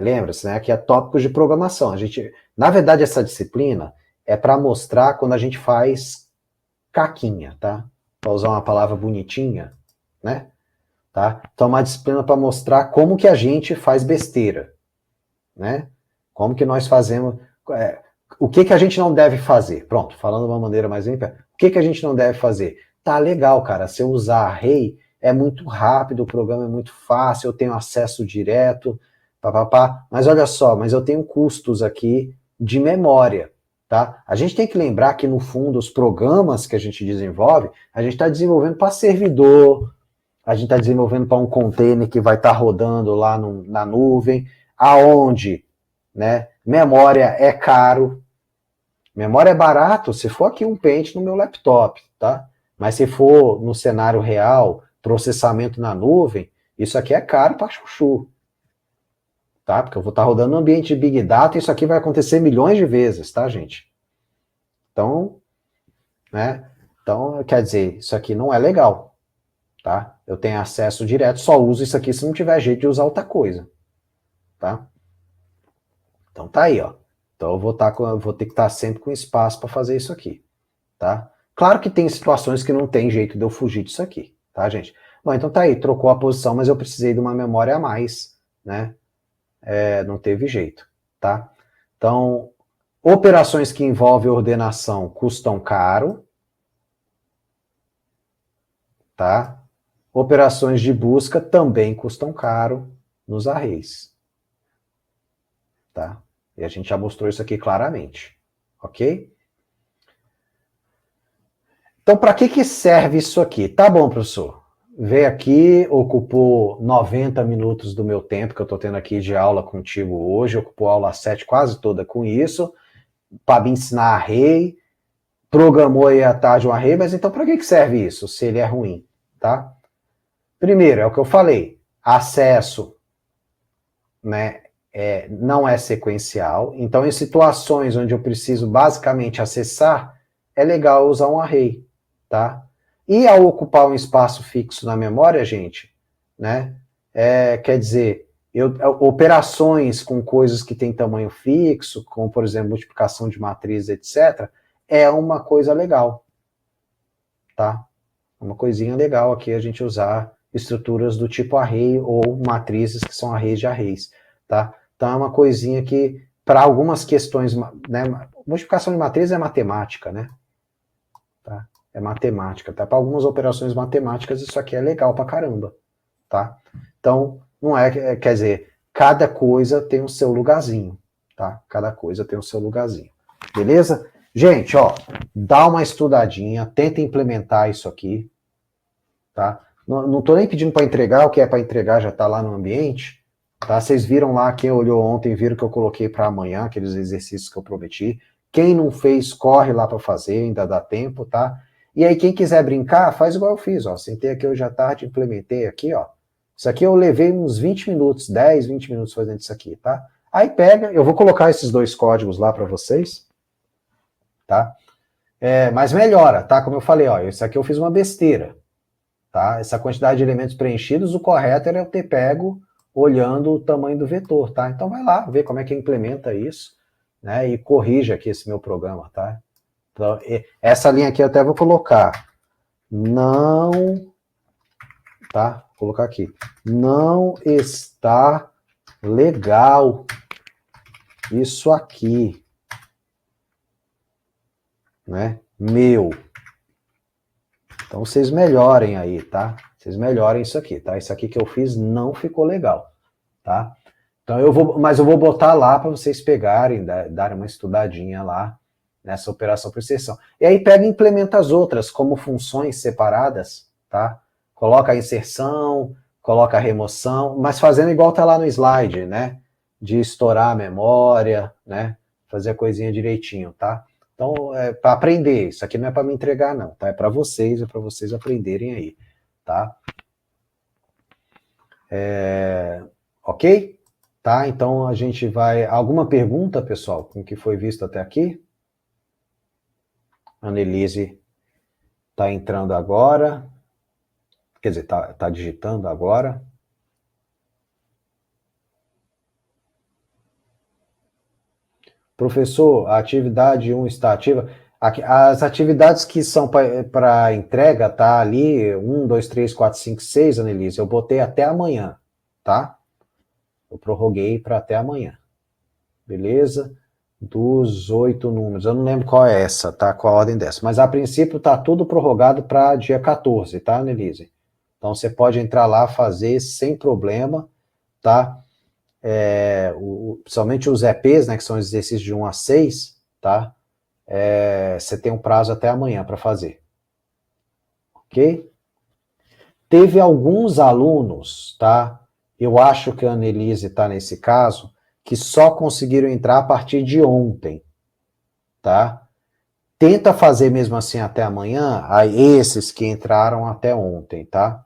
lembra-se, né, que é tópicos de programação. Na verdade, essa disciplina é para mostrar quando a gente faz caquinha, tá? Para usar uma palavra bonitinha, né? Tá? Então, uma disciplina para mostrar como que a gente faz besteira, né? Como que nós fazemos, o que a gente não deve fazer. Pronto, falando de uma maneira mais limpa, o que a gente não deve fazer? Tá legal, cara, se eu usar array, é muito rápido, o programa é muito fácil, eu tenho acesso direto, papapá, mas olha só, mas eu tenho custos aqui de memória, tá? A gente tem que lembrar que, no fundo, os programas que a gente desenvolve, a gente está desenvolvendo para servidor, a gente está desenvolvendo para um container que vai estar rodando lá na nuvem, aonde, né, memória é caro, memória é barato, se for aqui um pente no meu laptop, tá? Mas se for no cenário real, processamento na nuvem, isso aqui é caro para chuchu. Tá? Porque eu vou estar rodando no ambiente de Big Data e isso aqui vai acontecer milhões de vezes, tá, gente? Então, né? Então, quer dizer, isso aqui não é legal, tá? Eu tenho acesso direto, só uso isso aqui se não tiver jeito de usar outra coisa, tá? Então tá aí, ó. Então eu vou ter que estar sempre com espaço para fazer isso aqui, tá? Claro que tem situações que não tem jeito de eu fugir disso aqui, tá, gente? Bom, então tá aí, trocou a posição, mas eu precisei de uma memória a mais, né? Não teve jeito, tá? Então, operações que envolvem ordenação custam caro, tá? Operações de busca também custam caro nos arrays, tá? E a gente já mostrou isso aqui claramente, ok? Então, para que serve isso aqui? Tá bom, professor. Veio aqui, ocupou 90 minutos do meu tempo que eu estou tendo aqui de aula contigo hoje, ocupou a aula 7 quase toda com isso, para me ensinar array, programou aí à tarde um array, mas então para que serve isso, se ele é ruim, tá? Primeiro, é o que eu falei, acesso, né, não é sequencial, então em situações onde eu preciso basicamente acessar, é legal usar um array, tá? E ao ocupar um espaço fixo na memória, gente, né, quer dizer, operações com coisas que têm tamanho fixo, como por exemplo multiplicação de matrizes, etc., é uma coisa legal, tá? Uma coisinha legal aqui a gente usar estruturas do tipo array ou matrizes que são arrays de arrays, tá? Então é uma coisinha que, para algumas questões, né, multiplicação de matrizes é matemática, né? Tá? É matemática, tá? Para algumas operações matemáticas isso aqui é legal pra caramba, tá? Então, não quer dizer, cada coisa tem o seu lugarzinho, tá? Cada coisa tem o seu lugarzinho. Beleza? Gente, ó, dá uma estudadinha, tenta implementar isso aqui, tá? Não tô nem pedindo para entregar, o que é para entregar já tá lá no ambiente, tá? Vocês viram lá, quem olhou ontem, viram que eu coloquei para amanhã, aqueles exercícios que eu prometi. Quem não fez, corre lá para fazer, ainda dá tempo, tá? E aí, quem quiser brincar, faz igual eu fiz, ó. Sentei aqui hoje à tarde, implementei aqui, ó. Isso aqui eu levei uns 20 minutos, 10, 20 minutos fazendo isso aqui, tá? Aí pega, eu vou colocar esses dois códigos lá para vocês, tá? Mas melhora, tá? Como eu falei, ó, isso aqui eu fiz uma besteira, tá? Essa quantidade de elementos preenchidos, o correto era eu ter pego olhando o tamanho do vetor, tá? Então vai lá, ver como é que implementa isso, né? E corrija aqui esse meu programa, tá? Então, essa linha aqui eu até vou colocar. Não, tá? Vou colocar aqui. Não está legal isso aqui, né? Meu. Então vocês melhorem aí, tá? Vocês melhorem isso aqui, tá? Isso aqui que eu fiz não ficou legal, tá? Então mas eu vou botar lá para vocês pegarem, darem uma estudadinha lá nessa operação por inserção. E aí pega e implementa as outras como funções separadas, tá? Coloca a inserção, coloca a remoção, mas fazendo igual tá lá no slide, né? De estourar a memória, né? Fazer a coisinha direitinho, tá? Então, é para aprender, isso aqui não é para me entregar não, tá? É para vocês aprenderem aí, tá? Ok? Tá? Então a gente vai... Alguma pergunta, pessoal, com o que foi visto até aqui? A Annelise está entrando agora. Quer dizer, tá digitando agora. Professor, a atividade 1 está ativa. As atividades que são para entrega, tá ali, 1, 2, 3, 4, 5, 6, Annelise, eu botei até amanhã, tá? Eu prorroguei para até amanhã. Beleza? Dos 8 números. Eu não lembro qual é essa, tá? Qual a ordem dessa. Mas a princípio tá tudo prorrogado para dia 14, tá, Annelise? Então você pode entrar lá, fazer sem problema, tá? Principalmente os EPs, né, que são exercícios de 1 a 6, tá? Você tem um prazo até amanhã para fazer. Ok? Teve alguns alunos, tá? Eu acho que a Annelise está nesse caso, que só conseguiram entrar a partir de ontem, tá? Tenta fazer mesmo assim até amanhã, aí esses que entraram até ontem, tá?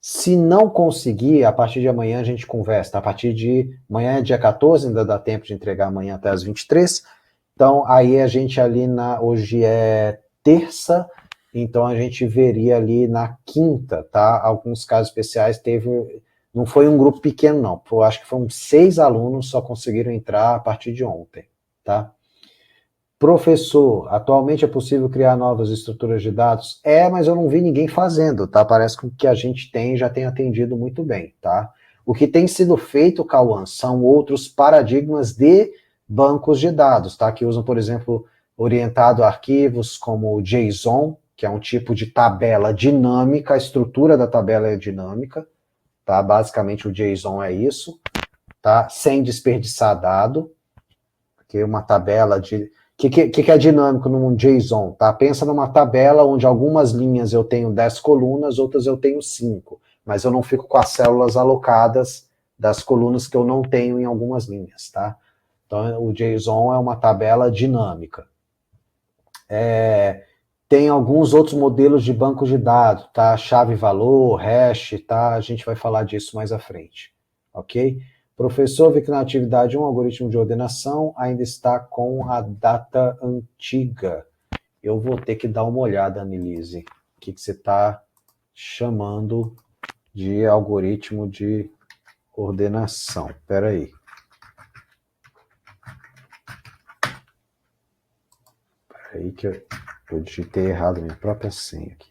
Se não conseguir, a partir de amanhã a gente conversa. A partir de amanhã é dia 14, ainda dá tempo de entregar amanhã até as 23. Então, aí a gente ali hoje é terça, então a gente veria ali na quinta, tá? Alguns casos especiais não foi um grupo pequeno não, eu acho que foram 6 alunos só conseguiram entrar a partir de ontem, tá? Professor, atualmente é possível criar novas estruturas de dados? Mas eu não vi ninguém fazendo, tá? Parece que o que a gente tem já tem atendido muito bem, tá? O que tem sido feito, Cauã, são outros paradigmas de bancos de dados, tá? Que usam, por exemplo, orientado a arquivos como o JSON, que é um tipo de tabela dinâmica, a estrutura da tabela é dinâmica, tá? Basicamente o JSON é isso, tá? Sem desperdiçar dado, porque uma tabela de... O que é dinâmico num JSON? Tá? Pensa numa tabela onde algumas linhas eu tenho 10 colunas, outras eu tenho 5, mas eu não fico com as células alocadas das colunas que eu não tenho em algumas linhas. Tá? Então, o JSON é uma tabela dinâmica. Tem alguns outros modelos de banco de dados, tá? Chave-valor, hash, tá? A gente vai falar disso mais à frente, ok? Professor, vi que na atividade um algoritmo de ordenação ainda está com a data antiga. Eu vou ter que dar uma olhada, Annelise. O que você está chamando de algoritmo de ordenação? Espera aí. Espera aí que eu digitei errado minha própria senha aqui.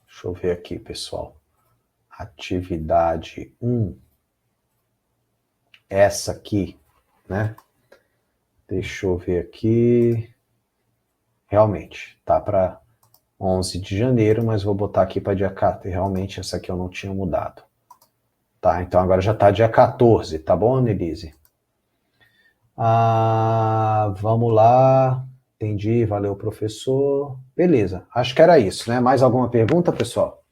Deixa eu ver aqui, pessoal. Atividade 1. Essa aqui, né? Deixa eu ver aqui. Realmente, tá para 11 de janeiro, mas vou botar aqui para dia 14. Realmente, essa aqui eu não tinha mudado. Tá, então agora já tá dia 14, tá bom, Annelise? Vamos lá. Entendi, valeu, professor. Beleza, acho que era isso, né? Mais alguma pergunta, pessoal?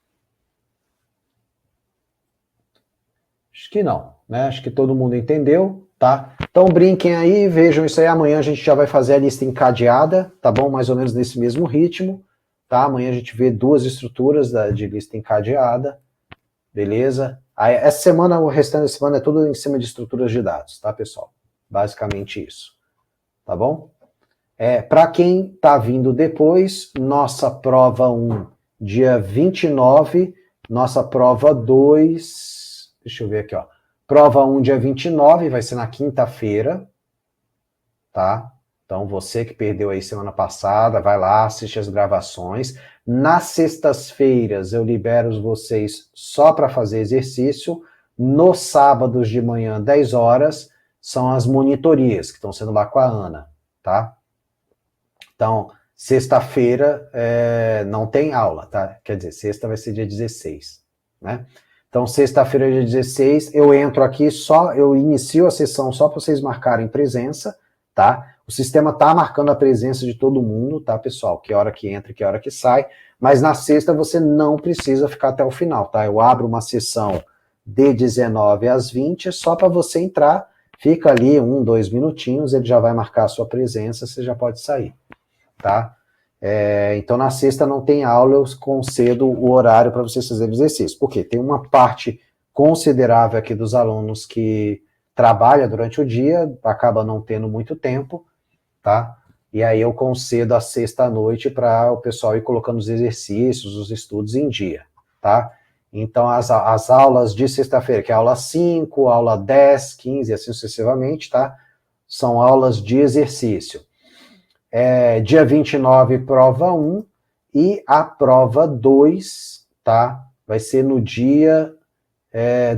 Acho que não, né? Acho que todo mundo entendeu, tá? Então brinquem aí, vejam isso aí. Amanhã a gente já vai fazer a lista encadeada, tá bom? Mais ou menos nesse mesmo ritmo, tá? Amanhã a gente vê 2 estruturas de lista encadeada, beleza? Aí, essa semana, o restante da semana é tudo em cima de estruturas de dados, tá, pessoal? Basicamente isso, tá bom? Para quem está vindo depois, nossa prova 1, dia 29, nossa prova 2, deixa eu ver aqui, ó. Prova 1, dia 29, vai ser na quinta-feira, tá? Então, você que perdeu aí semana passada, vai lá, assiste as gravações. Nas sextas-feiras, eu libero vocês só para fazer exercício. Nos sábados de manhã, 10 horas, são as monitorias, que estão sendo lá com a Ana, tá? Então, sexta-feira não tem aula, tá? Quer dizer, sexta vai ser dia 16, né? Então, sexta-feira, dia 16, eu entro aqui eu inicio a sessão só para vocês marcarem presença, tá? O sistema tá marcando a presença de todo mundo, tá, pessoal? Que hora que entra e que hora que sai, mas na sexta você não precisa ficar até o final, tá? Eu abro uma sessão de 19 às 20, só para você entrar, fica ali 1, 2 minutinhos, ele já vai marcar a sua presença, você já pode sair, tá? Então, na sexta não tem aula, eu concedo o horário para vocês fazerem exercício. Por quê? Tem uma parte considerável aqui dos alunos que trabalha durante o dia, acaba não tendo muito tempo, tá? E aí eu concedo a sexta à noite para o pessoal ir colocando os exercícios, os estudos em dia, tá? Então, as aulas de sexta-feira, que é aula 5, aula 10, 15 e assim sucessivamente, tá? São aulas de exercício. Dia 29, prova 1, e a prova 2, tá? Vai ser no dia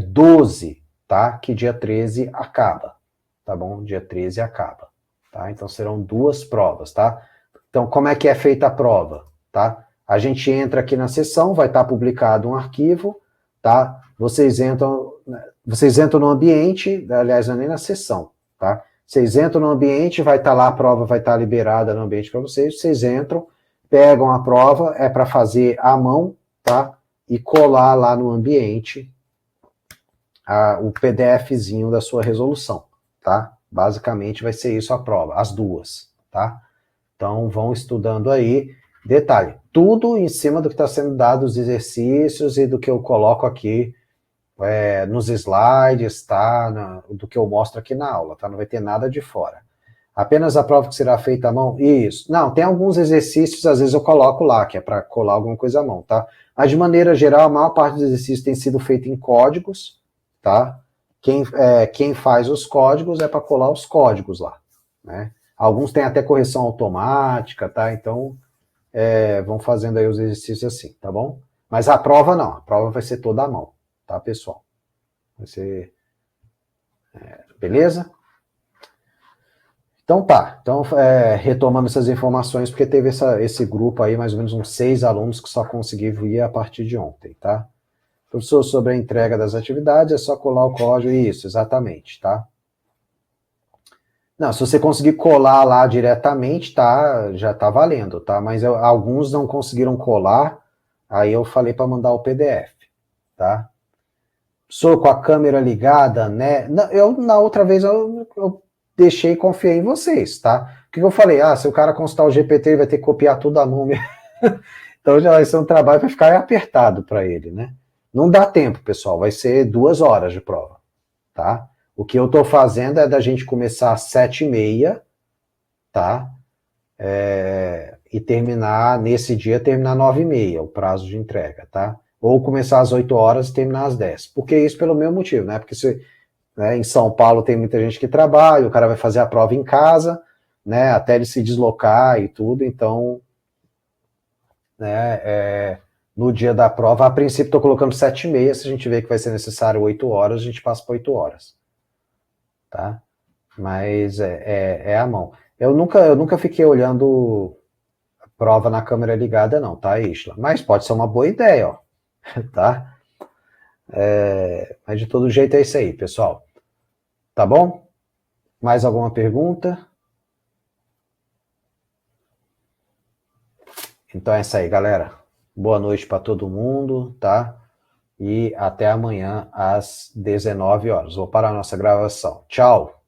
12, tá? Que dia 13 acaba, tá bom? Dia 13 acaba, tá? Então serão 2 provas, tá? Então, como é que é feita a prova, tá? A gente entra aqui na sessão, vai estar publicado um arquivo, tá? Vocês entram no ambiente, aliás, não é nem na sessão, tá? Vocês entram no ambiente, vai estar lá, a prova vai estar liberada no ambiente para vocês entram, pegam a prova, é para fazer à mão, tá? E colar lá no ambiente o PDFzinho da sua resolução, tá? Basicamente vai ser isso a prova, as duas, tá? Então vão estudando aí. Detalhe, tudo em cima do que está sendo dado, os exercícios e do que eu coloco aqui nos slides, tá? Do que eu mostro aqui na aula, tá? Não vai ter nada de fora. Apenas a prova que será feita à mão? Isso. Não, tem alguns exercícios, às vezes eu coloco lá, que é para colar alguma coisa à mão, tá? Mas de maneira geral, a maior parte dos exercícios tem sido feito em códigos, tá? Quem faz os códigos é para colar os códigos lá, né? Alguns têm até correção automática, tá? Então, vão fazendo aí os exercícios assim, tá bom? Mas a prova não, a prova vai ser toda à mão, tá, pessoal? Vai ser... beleza? Então tá, então retomando essas informações, porque teve esse grupo aí, mais ou menos uns 6 alunos que só conseguiram vir a partir de ontem, tá? Professor, sobre a entrega das atividades, é só colar o código, isso, exatamente, tá? Não, se você conseguir colar lá diretamente, tá, já tá valendo, tá? Mas alguns não conseguiram colar, aí eu falei para mandar o PDF, tá? Sou com a câmera ligada, né? Na outra vez eu deixei e confiei em vocês, tá? O que eu falei? Se o cara consultar o GPT, ele vai ter que copiar tudo a número. Então já vai ser um trabalho para ficar apertado para ele, né? Não dá tempo, pessoal. Vai ser 2 horas de prova, tá? O que eu estou fazendo é da gente começar às 7h30, tá? E terminar, nesse dia, terminar 9h30, o prazo de entrega, tá? Ou começar às 8 horas e terminar às 10. Por que isso? Pelo mesmo motivo, né? Porque em São Paulo tem muita gente que trabalha, o cara vai fazer a prova em casa, né? Até ele se deslocar e tudo, então, né? No dia da prova, a princípio estou colocando 7h30, se a gente vê que vai ser necessário 8 horas, a gente passa para 8 horas, tá? Mas é a mão. Eu nunca fiquei olhando prova na câmera ligada não, tá, Isla? Mas pode ser uma boa ideia, ó, tá? Mas de todo jeito é isso aí, pessoal. Tá bom? Mais alguma pergunta? Então é isso aí, galera. Boa noite para todo mundo, tá? E até amanhã às 19 horas. Vou parar a nossa gravação. Tchau!